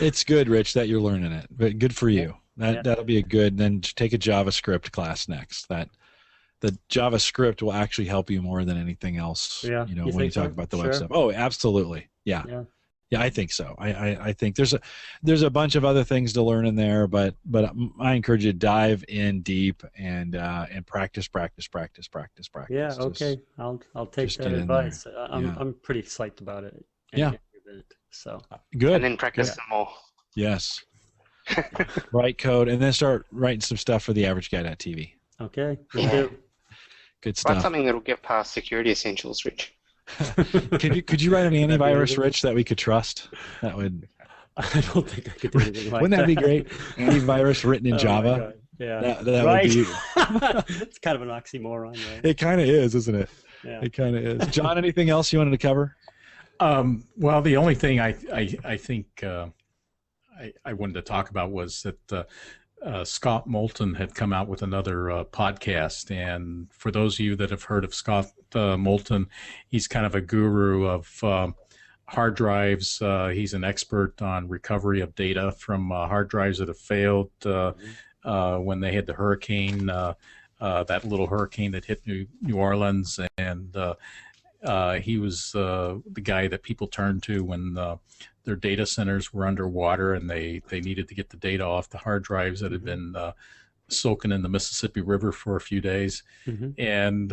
It's good, Rich, that you're learning it. But good for you. That'll be a good. Then take a JavaScript class next. The JavaScript will actually help you more than anything else. Yeah. When you talk about the web stuff. Oh, absolutely. Yeah. Yeah, I think so. I think there's a bunch of other things to learn in there, but I encourage you to dive in deep and practice. Yeah. Okay. I'll take that advice. I'm pretty psyched about it. Yeah. So good. And then practice some more. Yes. Write code and then start writing some stuff for the AverageGuy.tv. Okay. Yeah. Good Write stuff. something that'll get past security essentials, Rich. Could you write an That'd be antivirus, anything. Rich, that we could trust? That would. I don't think I could do anything like Wouldn't that be that. great? Antivirus written in Oh my Java. God. Yeah. That would Right. be. It's kind of an oxymoron, right? It kind of is, isn't it? Yeah. It kind of is. John, anything else you wanted to cover? Well, the only thing I think I wanted to talk about was that Scott Moulton had come out with another podcast. And for those of you that have heard of Scott Moulton, he's kind of a guru of hard drives. He's an expert on recovery of data from hard drives that have failed when they had the hurricane, that little hurricane that hit New Orleans. And he was the guy that people turned to when their data centers were underwater and they needed to get the data off the hard drives that had been soaking in the Mississippi River for a few days. And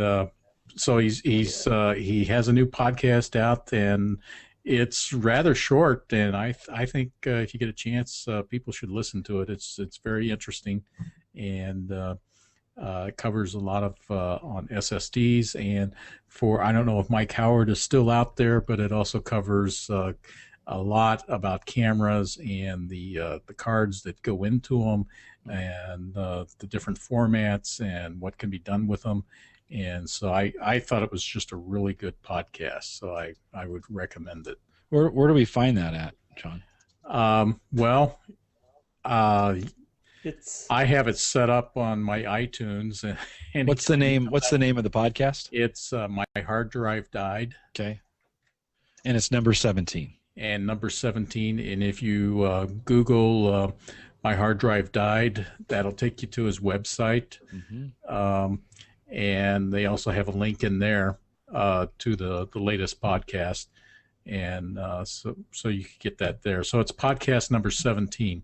so he has a new podcast out, and it's rather short. And I think if you get a chance, people should listen to it. It's very interesting, and it covers a lot of on SSDs. And I don't know if Mike Howard is still out there, but it also covers a lot about cameras and the cards that go into them, and the different formats and what can be done with them. And so I thought it was just a really good podcast. So I would recommend it. Where do we find that at, John? Well, It's I have it set up on my iTunes. And What's the name? What's the name of the podcast? It's My Hard Drive Died. Okay. And it's number 17. And number 17. And if you Google My Hard Drive Died, that'll take you to his website. And they also have a link in there to the latest podcast. And so you can get that there. So it's podcast number 17.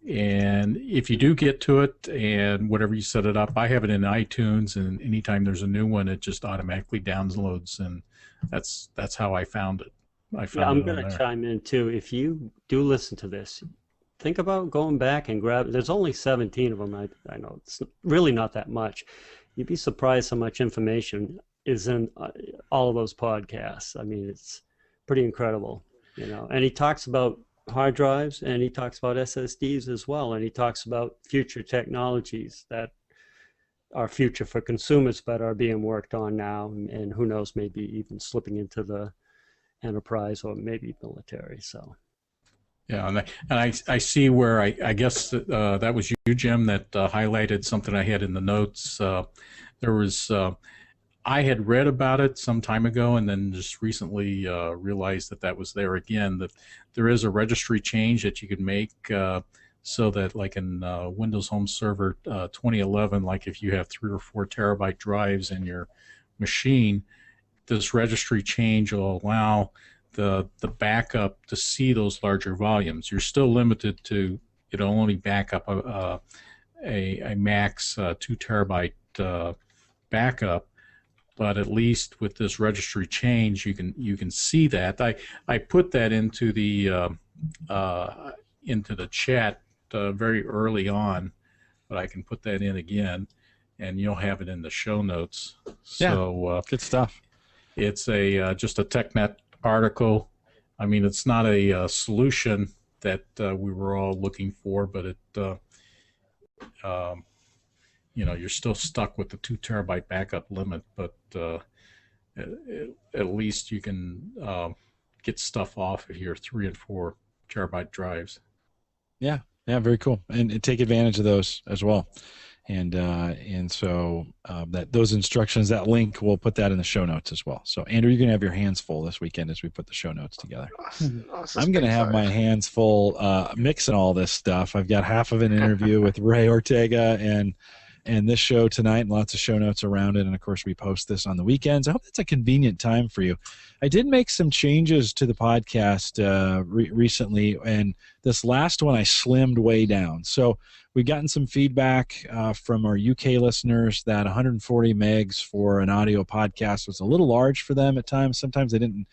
And if you do get to it, and whatever you set it up, I have it in iTunes, and anytime there's a new one, it just automatically downloads, and that's how I found it. I'm going to chime in too. If you do listen to this, think about going back and grab. There's only 17 of them. I know it's really not that much. You'd be surprised how much information is in all of those podcasts. I mean, it's pretty incredible, you know. And he talks about hard drives, and he talks about SSDs as well, and he talks about future technologies that are future for consumers but are being worked on now, and who knows, maybe even slipping into the enterprise or maybe military. So yeah, and I see where I guess that was you, Jim, that highlighted something I had in the notes. There was I had read about it some time ago, and then just recently realized that was there again, that there is a registry change that you could make so that, like in Windows Home Server 2011, like if you have 3 or 4 terabyte drives in your machine, this registry change will allow the backup to see those larger volumes. You're still limited to, it'll only back up a max 2 terabyte backup. But at least with this registry change, you can see that. I put that into the chat very early on, but I can put that in again, and you'll have it in the show notes. So good stuff. It's just a TechNet article. I mean, it's not a solution that we were all looking for, but it you're still stuck with the 2 terabyte backup limit, but at least you can get stuff off of your 3 and 4 terabyte drives. Yeah, very cool, and take advantage of those as well. And so those instructions, that link, we'll put that in the show notes as well. So Andrew, you're gonna have your hands full this weekend as we put the show notes together. I'm gonna have my hands full mixing all this stuff. I've got half of an interview with Ray Ortega and this show tonight, and lots of show notes around it. And of course, we post this on the weekends. I hope that's a convenient time for you. I did make some changes to the podcast recently, and this last one I slimmed way down. So we've gotten some feedback from our UK listeners that 140 megs for an audio podcast was a little large for them at times. Sometimes they didn't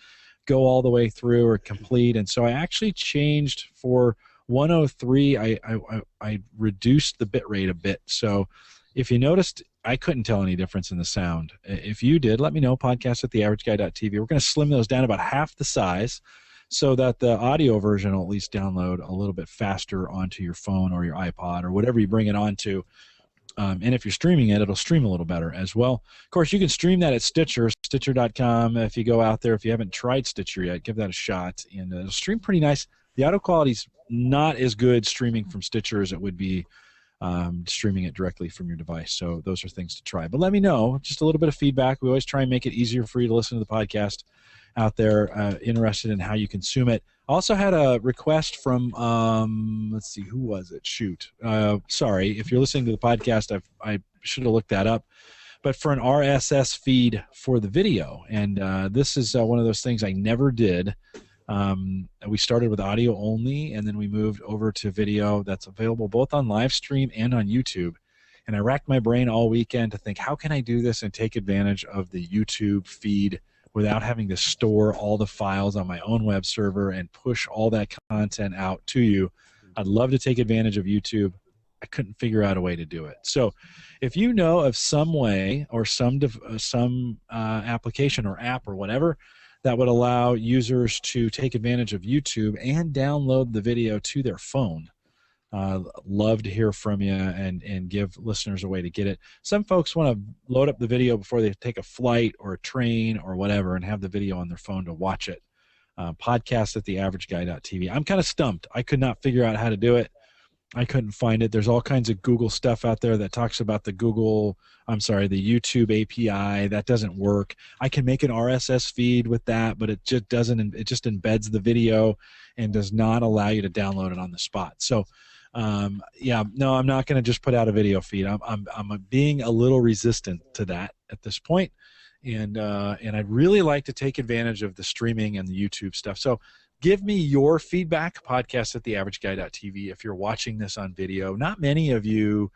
go all the way through or complete. And so I actually changed for 103, I reduced the bit rate a bit. So if you noticed, I couldn't tell any difference in the sound. If you did, let me know, podcast@theaverageguy.tv. We're going to slim those down about half the size so that the audio version will at least download a little bit faster onto your phone or your iPod or whatever you bring it onto. And if you're streaming it, it'll stream a little better as well. Of course, you can stream that at Stitcher, Stitcher.com. If you go out there, if you haven't tried Stitcher yet, give that a shot. And it'll stream pretty nice. The audio quality's not as good streaming from Stitcher as it would be streaming it directly from your device. So those are things to try. But let me know, just a little bit of feedback. We always try and make it easier for you to listen to the podcast out there, interested in how you consume it. I also had a request from, let's see, who was it? Shoot. Sorry, if you're listening to the podcast, I should have looked that up. But for an RSS feed for the video. And this is one of those things I never did. We started with audio only, and then we moved over to video that's available both on live stream and on YouTube. And I racked my brain all weekend to think, how can I do this and take advantage of the YouTube feed without having to store all the files on my own web server and push all that content out to you? I'd love to take advantage of YouTube. I couldn't figure out a way to do it. So if you know of some way or some application or app or whatever that would allow users to take advantage of YouTube and download the video to their phone, love to hear from you and give listeners a way to get it. Some folks want to load up the video before they take a flight or a train or whatever and have the video on their phone to watch it. Podcast@theaverageguy.tv. I'm kind of stumped. I could not figure out how to do it. I couldn't find it. There's all kinds of Google stuff out there that talks about the YouTube API. That doesn't work. I can make an RSS feed with that, but it just doesn't. It just embeds the video and does not allow you to download it on the spot. So, yeah, no, I'm not going to just put out a video feed. I'm being a little resistant to that at this point, and I'd really like to take advantage of the streaming and the YouTube stuff. So give me your feedback, podcast@theaverageguy.tv, if you're watching this on video. Not many of you.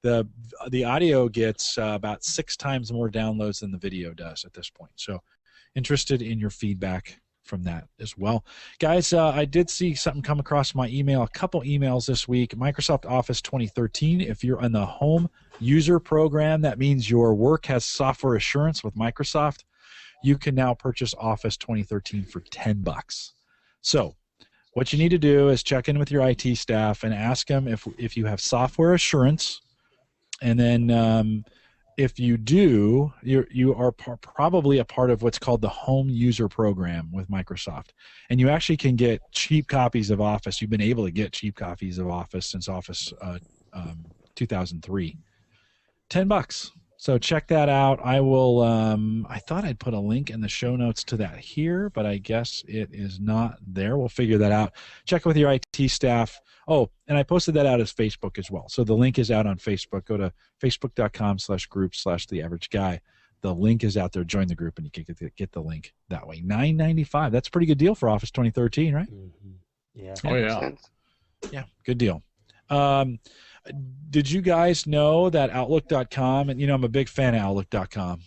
The audio gets about 6 times more downloads than the video does at this point. So interested in your feedback from that as well. Guys, I did see something come across my email, a couple emails this week. Microsoft Office 2013, if you're on the home user program, that means your work has software assurance with Microsoft. You can now purchase Office 2013 for $10. So what you need to do is check in with your IT staff and ask them if you have software assurance, and then if you do, you are probably a part of what's called the Home User Program with Microsoft. And you actually can get cheap copies of Office. You've been able to get cheap copies of Office since Office 2003. $10. So check that out. I will. I thought I'd put a link in the show notes to that here, but I guess it is not there. We'll figure that out. Check with your IT staff. Oh, and I posted that out as Facebook as well. So the link is out on Facebook. Go to facebook.com/group/theaverageguy. The link is out there. Join the group, and you can get the link that way. $9.95. That's a pretty good deal for Office 2013, right? Mm-hmm. Yeah. Oh, yeah. Yeah, good deal. Did you guys know that Outlook.com, and I'm a big fan of Outlook.com,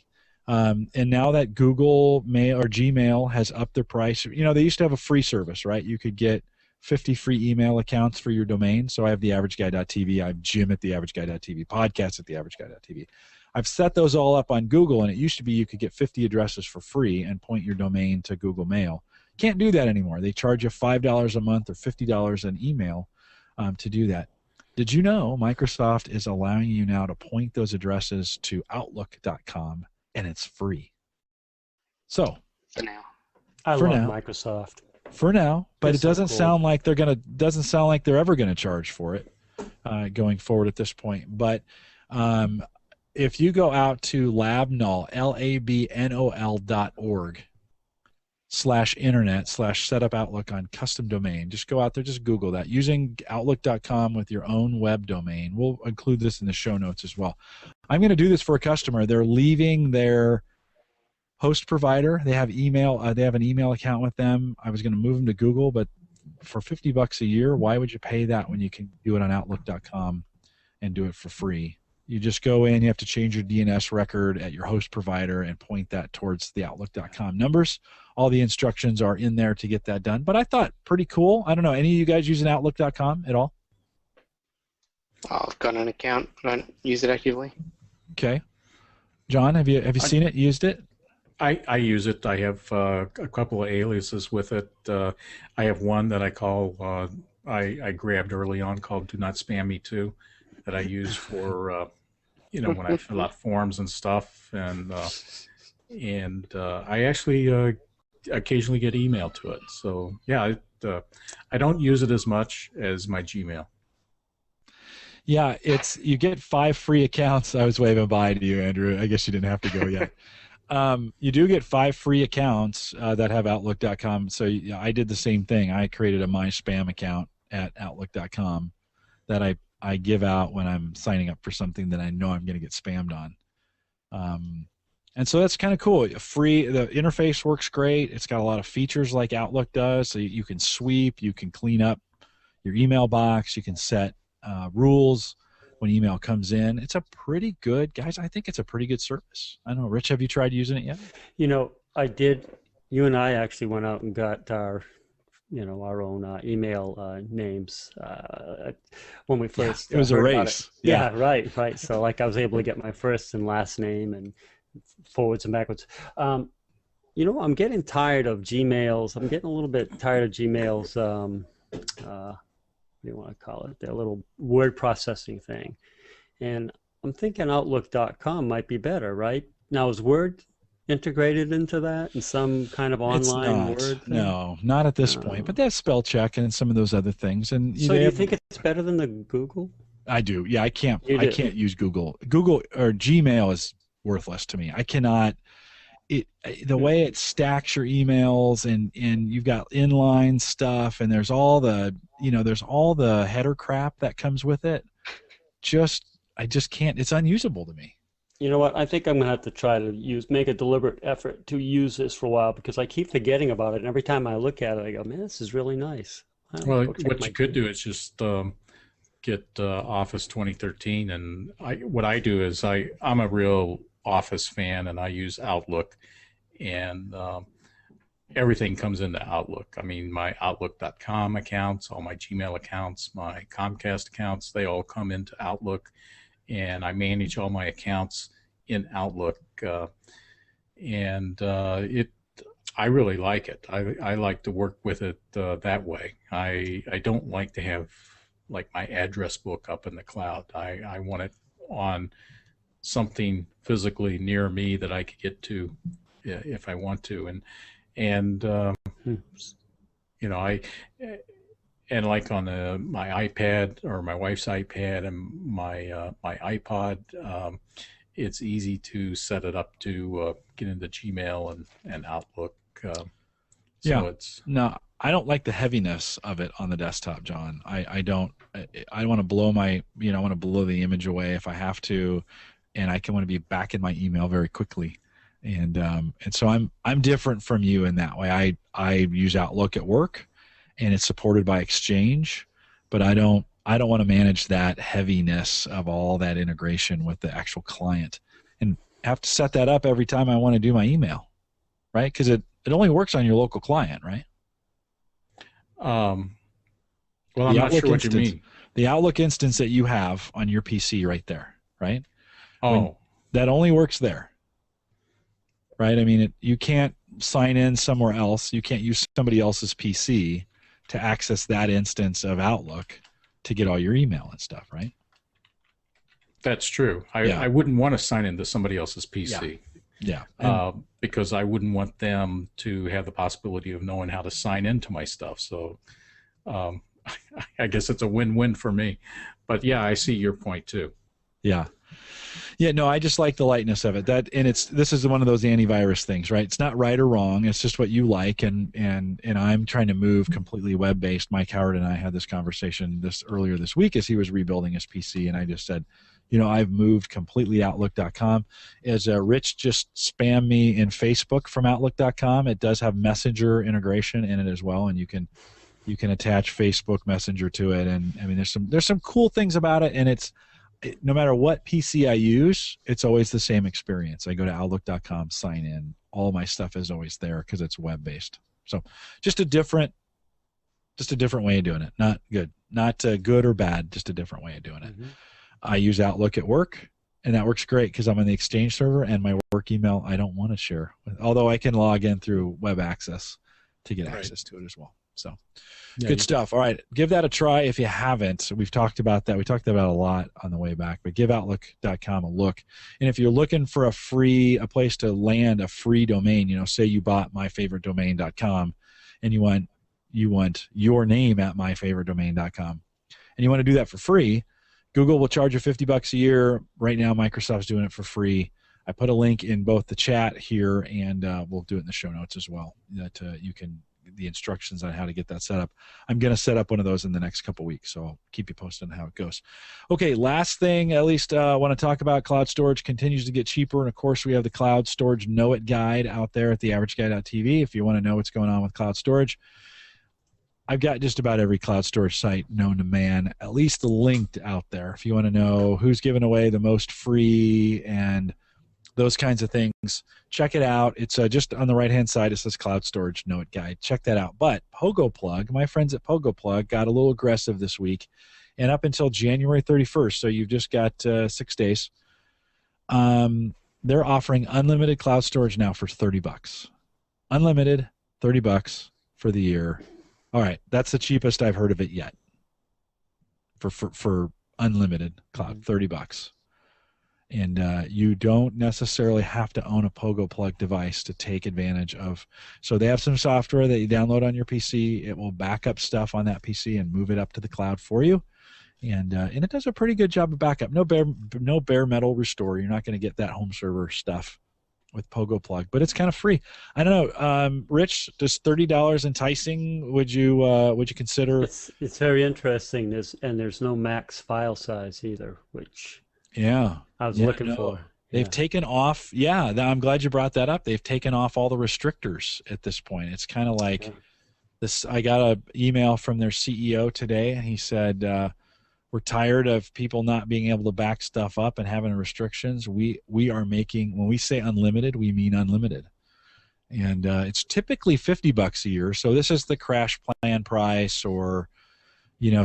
and now that Google Mail or Gmail has upped their price, they used to have a free service, right? You could get 50 free email accounts for your domain. So I have theaverageguy.tv, I have Jim at theaverageguy.tv, podcast at theaverageguy.tv. I've set those all up on Google, and it used to be you could get 50 addresses for free and point your domain to Google Mail. Can't do that anymore. They charge you $5 a month or $50 an email to do that. Did you know Microsoft is allowing you now to point those addresses to Outlook.com, and it's free? So For now. I For love now. Microsoft. For now, but It's it doesn't so cool. sound like they're ever gonna charge for it going forward at this point. But if you go out to labnol, labnol.org/internet/setup Outlook on custom domain, just go out there, just Google that using Outlook.com with your own web domain. We'll include this in the show notes as well. I'm going to do this for a customer. They're leaving their host provider. They have email. They have an email account with them. I was going to move them to Google, but for $50 a year, why would you pay that when you can do it on Outlook.com and do it for free? You just go in, you have to change your DNS record at your host provider and point that towards the Outlook.com numbers. All the instructions are in there to get that done. But I thought pretty cool. I don't know, any of you guys using Outlook.com at all? I've got an account. I don't use it actively. Okay. John, have you seen it, used it? I use it. I have a couple of aliases with it. I have one that I call, I grabbed early on called Do Not Spam Me Too, that I use for, when I fill out forms and stuff. And I actually occasionally get email to it. So, yeah, I don't use it as much as my Gmail. Yeah, you get 5 free accounts. I was waving bye to you, Andrew. I guess you didn't have to go yet. You do get 5 free accounts that have Outlook.com. So I did the same thing. I created a My Spam account at Outlook.com that I give out when I'm signing up for something that I know I'm going to get spammed on. And so that's kind of cool. Free. The interface works great. It's got a lot of features like Outlook does. So you can sweep, you can clean up your email box, you can set rules when email comes in. It's a pretty good, guys, I think it's a pretty good service. I don't know, Rich, have you tried using it yet? I did. You and I actually went out and got our own email names when we first it was a race. Yeah, right. So like I was able to get my first and last name and forwards and backwards. I'm getting tired of Gmails. I'm getting a little bit tired of Gmails. What do you want to call it? Their little word processing thing. And I'm thinking Outlook.com might be better, right? Now, is Word integrated into that in some kind of online Word thing? No, not at this point. But that's spell check and some of those other things. And so do you think it's better than the Google? I do. Yeah, I can't use Google. Google or Gmail is worthless to me. I cannot. The way it stacks your emails and you've got inline stuff and there's all the header crap that comes with it. I just can't. It's unusable to me. You know what? I think I'm gonna have to try to make a deliberate effort to use this for a while because I keep forgetting about it. And every time I look at it, I go, "Man, this is really nice." Well, what you could do is just get Office 2013, and what I do is I'm a real Office fan, and I use Outlook, and everything comes into Outlook. I mean, my Outlook.com accounts, all my Gmail accounts, my Comcast accounts, they all come into Outlook, and I manage all my accounts in Outlook, I really like it. I like to work with it that way. I don't like to have like my address book up in the cloud. I want it on something physically near me that I could get to if I want to, and like on my iPad or my wife's iPad and my iPod, it's easy to set it up to get into Gmail and Outlook. No, I don't like the heaviness of it on the desktop, John. I don't. I want to blow I want to blow the image away if I have to, and I want to be back in my email very quickly. And so I'm different from you in that way. I use Outlook at work, and it's supported by Exchange, but I don't want to manage that heaviness of all that integration with the actual client, and have to set that up every time I want to do my email, right? Because it only works on your local client, right? Well, I'm not sure what you mean. The Outlook instance that you have on your PC right there, right? Oh. That only works there, right? I mean, you can't sign in somewhere else. You can't use somebody else's PC to access that instance of Outlook to get all your email and stuff, right? That's true. I wouldn't want to sign into somebody else's PC. Yeah. Because I wouldn't want them to have the possibility of knowing how to sign into my stuff. So I guess it's a win-win for me. But yeah, I see your point too. Yeah. Yeah, no, I just like the lightness of it. This is one of those antivirus things, right? It's not right or wrong. It's just what you like, and I'm trying to move completely web-based. Mike Howard and I had this conversation earlier this week as he was rebuilding his PC, and I just said, I've moved completely Outlook.com. As Rich just spammed me in Facebook from Outlook.com, it does have Messenger integration in it as well, and you can attach Facebook Messenger to it. And I mean, there's some cool things about it, and no matter what PC I use, it's always the same experience. I go to Outlook.com, sign in. All my stuff is always there because it's web-based. So just a different way of doing it. Not good. Not good or bad, just a different way of doing it. I use Outlook at work, and that works great because I'm on the Exchange server, and my work email I don't want to share. Although I can log in through web access to get access to it as well. So good stuff. All right, give that a try if you haven't. We've talked about that. We talked about it a lot on the way back, but give Outlook.com a look. And if you're looking for a place to land a free domain, say you bought myfavoritedomain.com and you want your name at myfavoritedomain.com, and you want to do that for free, Google will charge you $50 a year. Right now, Microsoft's doing it for free. I put a link in both the chat here, and we'll do it in the show notes as well, that you can the instructions on how to get that set up. I'm going to set up one of those in the next couple weeks, so I'll keep you posted on how it goes. Okay, last thing, at least I want to talk about cloud storage continues to get cheaper, and of course we have the Cloud Storage Know It guide out there at theaverageguy.tv if you want to know what's going on with cloud storage. I've got just about every cloud storage site known to man, at least linked out there. If you want to know who's giving away the most free and those kinds of things, check it out. It's just on the right-hand side. It says Cloud Storage Know It Guide. Check that out. But Pogoplug, my friends at Pogoplug, got a little aggressive this week, and up until January 31st, so you've just got 6 days, they're offering unlimited cloud storage now for $30. Unlimited, $30 for the year. All right, that's the cheapest I've heard of it yet. For unlimited cloud, $30. And you don't necessarily have to own a Pogoplug device to take advantage of. So they have some software that you download on your PC. It will back up stuff on that PC and move it up to the cloud for you. And it does a pretty good job of backup. No bare metal restore. You're not going to get that home server stuff with Pogoplug, but it's kind of free. I don't know, Rich. Does $30 enticing? Would you consider? It's very interesting. There's no max file size either, which I was looking for. They've taken off. Yeah, I'm glad you brought that up. They've taken off all the restrictors at this point. It's kind of like this. I got an email from their CEO today, and he said, we're tired of people not being able to back stuff up and having restrictions. We are making, when we say unlimited, we mean unlimited. And it's typically $50 a year. So this is the crash plan price, or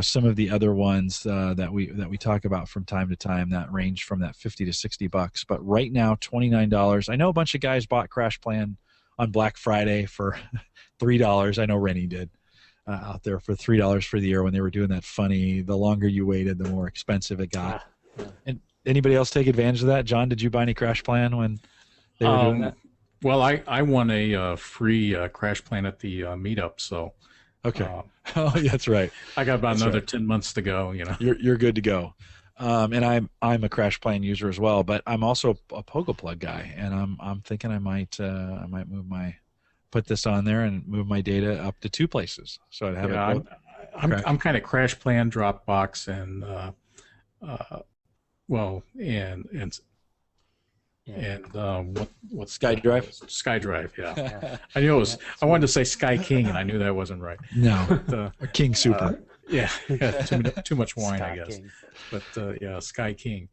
some of the other ones that we talk about from time to time that range from that $50 to $60. But right now, $29. I know a bunch of guys bought Crash Plan on Black Friday for $3. I know Rennie did out there for $3 for the year when they were doing that funny. The longer you waited, the more expensive it got. And anybody else take advantage of that? John, did you buy any Crash Plan when they were doing that? Well, I won a free Crash Plan at the meetup, so. Okay. Oh, that's right. I got about another 10 months to go. You're good to go. And I'm a Crash Plan user as well, but I'm also a Pogoplug guy, and I'm thinking I might put this on there and move my data up to 2 places, so I'd have it both. I'm kind of Crash Plan, Dropbox, and what's SkyDrive? SkyDrive, yeah. I knew it was. I wanted to say Sky King, and I knew that wasn't right. No, but, King Super. Yeah, too much wine, Sky I guess. King. But Sky King.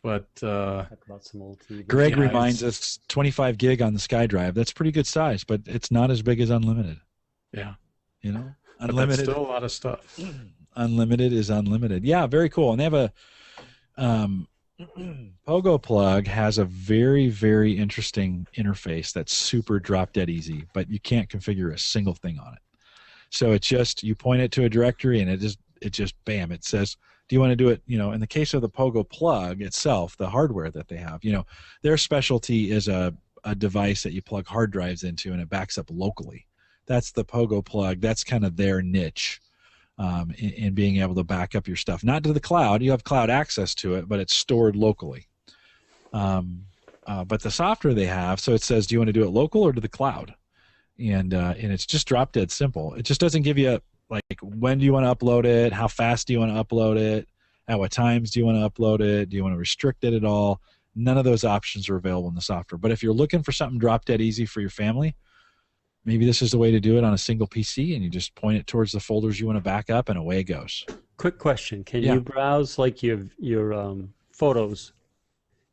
But about some old TV. Greg reminds us 25 gig on the SkyDrive. That's pretty good size, but it's not as big as unlimited. Yeah, unlimited. But that's still a lot of stuff. Unlimited is unlimited. Yeah, very cool. And they have a Pogoplug has a very, very interesting interface that's super drop dead easy, but you can't configure a single thing on it. So it's just, you point it to a directory and it just bam, it says, do you want to do it, in the case of the Pogoplug itself, the hardware that they have, their specialty is a device that you plug hard drives into and it backs up locally. That's the Pogoplug. That's kind of their niche. In being able to back up your stuff, not to the cloud. You have cloud access to it, but it's stored locally. But the software they have, so it says, do you want to do it local or to the cloud? And it's just drop dead simple. It just doesn't give you when do you want to upload it, how fast do you want to upload it, at what times do you want to upload it, do you want to restrict it at all? None of those options are available in the software. But if you're looking for something drop dead easy for your family, maybe this is the way to do it on a single PC, and you just point it towards the folders you want to back up, and away it goes. Quick question: can you browse your photos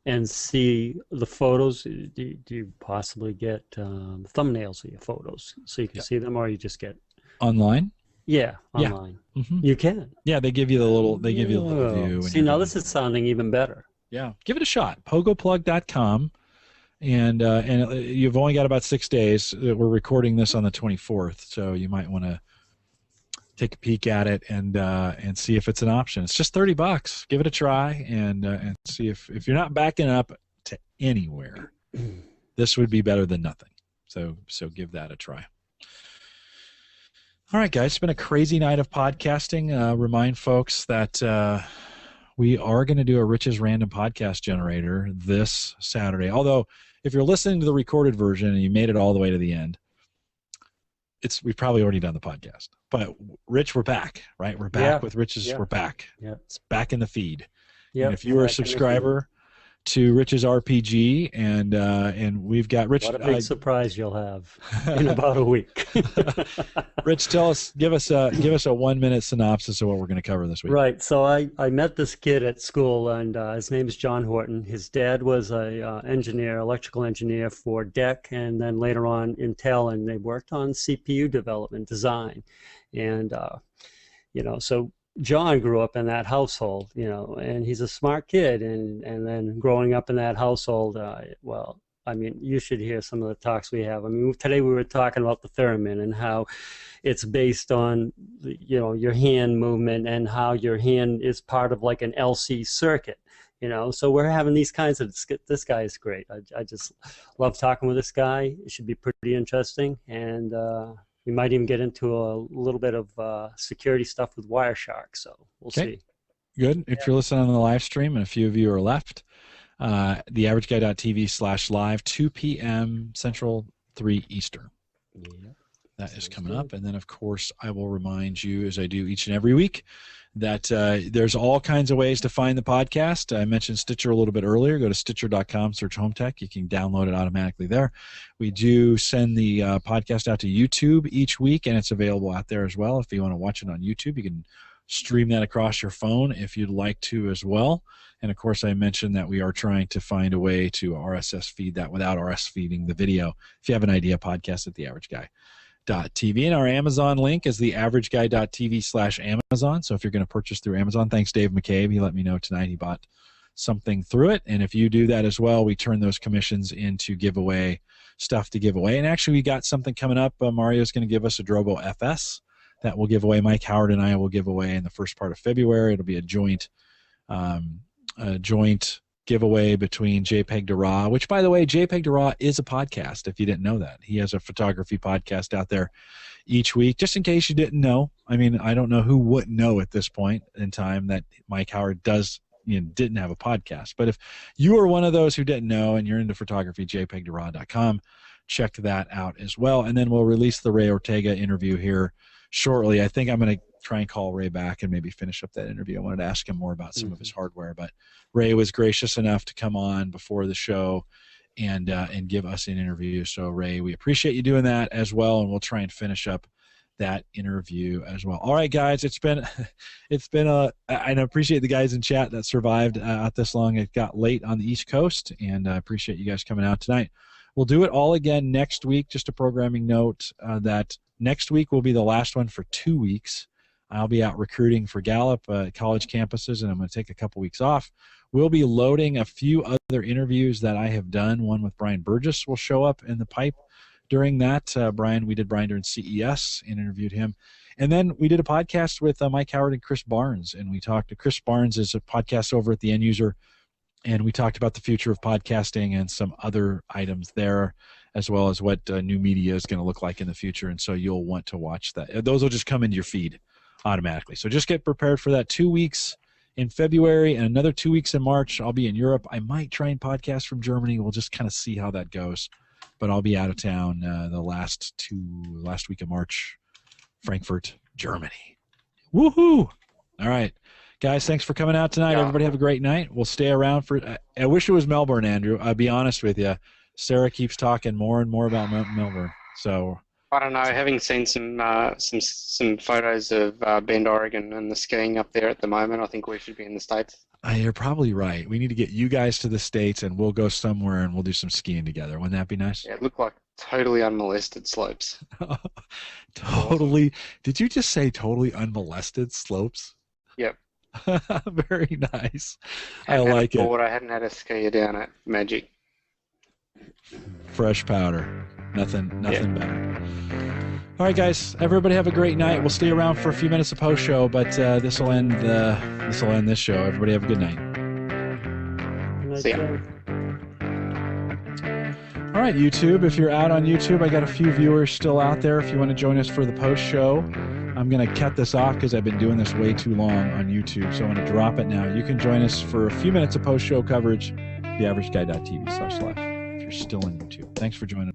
and see the photos? Do you possibly get thumbnails of your photos so you can see them, or you just get online? Yeah, online. Yeah. You can. Yeah, they give you the little view. See, now this is sounding even better. Yeah, give it a shot. Pogoplug.com, and you've only got about 6 days. We're recording this on the 24th, so you might want to take a peek at it and see if it's an option. It's just $30. Give it a try and see if you're not backing up to anywhere, this would be better than nothing. So give that a try. All right, guys, it's been a crazy night of podcasting. Remind folks that we are going to do a Rich's Random Podcast Generator this Saturday. Although, if you're listening to the recorded version and you made it all the way to the end, we've probably already done the podcast. But Rich, we're back, right? We're back with Rich's. Yeah. We're back. Yeah. It's back in the feed. Yeah. And if you were a subscriber to Rich's RPG, and we've got Rich. What a big surprise you'll have in about a week. Rich, give us a 1-minute synopsis of what we're going to cover this week. Right. So I met this kid at school, and his name is John Horton. His dad was a electrical engineer for DEC, and then later on Intel, and they worked on CPU development design, and so John grew up in that household, and he's a smart kid, and then growing up in that household, you should hear some of the talks we have. Today we were talking about the theremin and how it's based on, your hand movement and how your hand is part of like an LC circuit, So we're having these kinds of, this guy is great. I just love talking with this guy. It should be pretty interesting, and we might even get into a little bit of security stuff with Wireshark, so we'll see. Good. If you're listening on the live stream, and a few of you are left, theaverageguy.tv/live, 2 p.m. Central, 3 Eastern. Yeah. That is coming up. And then, of course, I will remind you, as I do each and every week, that there's all kinds of ways to find the podcast. I mentioned Stitcher a little bit earlier. Go to Stitcher.com, search Home Tech. You can download it automatically there. We do send the podcast out to YouTube each week, and it's available out there as well. If you want to watch it on YouTube, you can stream that across your phone if you'd like to as well. And, of course, I mentioned that we are trying to find a way to RSS feed that without RSS feeding the video. If you have an idea, podcast at theaverageguy.tv. And our Amazon link is theaverageguy.tv/Amazon. So if you're going to purchase through Amazon, thanks Dave McCabe. He let me know tonight he bought something through it. And if you do that as well, we turn those commissions into giveaway stuff to give away. And actually, we got something coming up. Mario's going to give us a Drobo FS that we'll give away. Mike Howard and I will give away in the first part of February. It'll be a joint giveaway between JPEG to RAW, which, by the way, JPEG to RAW is a podcast, if you didn't know that. He has a photography podcast out there each week, just in case you didn't know. I don't know who wouldn't know at this point in time that Mike Howard didn't have a podcast. But if you are one of those who didn't know and you're into photography, JPEG to RAW.com, check that out as well. And then we'll release the Ray Ortega interview here shortly. I think I'm going to try and call Ray back and maybe finish up that interview. I wanted to ask him more about some of his hardware, but Ray was gracious enough to come on before the show and give us an interview. So Ray, we appreciate you doing that as well, and we'll try and finish up that interview as well. All right, guys, it's been I appreciate the guys in chat that survived out this long. It got late on the East Coast, and I appreciate you guys coming out tonight. We'll do it all again next week. Just a programming note that next week will be the last one for 2 weeks. I'll be out recruiting for Gallup college campuses, and I'm going to take a couple weeks off. We'll be loading a few other interviews that I have done. One with Brian Burgess will show up in the pipe during that. We did Brian during CES and interviewed him. And then we did a podcast with Mike Howard and Chris Barnes, and we talked to Chris Barnes is a podcast over at the End User, and we talked about the future of podcasting and some other items there, as well as what new media is going to look like in the future. And so you'll want to watch that. Those will just come into your feed automatically. So just get prepared for that. 2 weeks in February and another 2 weeks in March. I'll be in Europe. I might try and podcast from Germany. We'll just kind of see how that goes. But I'll be out of town the last week of March, Frankfurt, Germany. Woohoo! All right. Guys, thanks for coming out tonight. Yeah. Everybody have a great night. We'll stay around for I wish it was Melbourne, Andrew. I'll be honest with you. Sarah keeps talking more and more about Melbourne. So I don't know. Having seen some photos of Bend, Oregon, and the skiing up there at the moment, I think we should be in the States. You're probably right. We need to get you guys to the States, and we'll go somewhere and we'll do some skiing together. Wouldn't that be nice? Yeah, it looked like totally unmolested slopes. Totally. Did you just say totally unmolested slopes? Yep. Very nice. I Hadn't had like a it. board. I hadn't had a skier down at Magic. Fresh powder. Nothing better. All right, guys. Everybody have a great night. We'll stay around for a few minutes of post show, but this will end this show. Everybody have a good night. See ya. All right, YouTube. If you're out on YouTube, I got a few viewers still out there. If you want to join us for the post show, I'm going to cut this off because I've been doing this way too long on YouTube, so I'm going to drop it now. You can join us for a few minutes of post show coverage. TheAverageGuy.tv/live. If you're still on YouTube. Thanks for joining.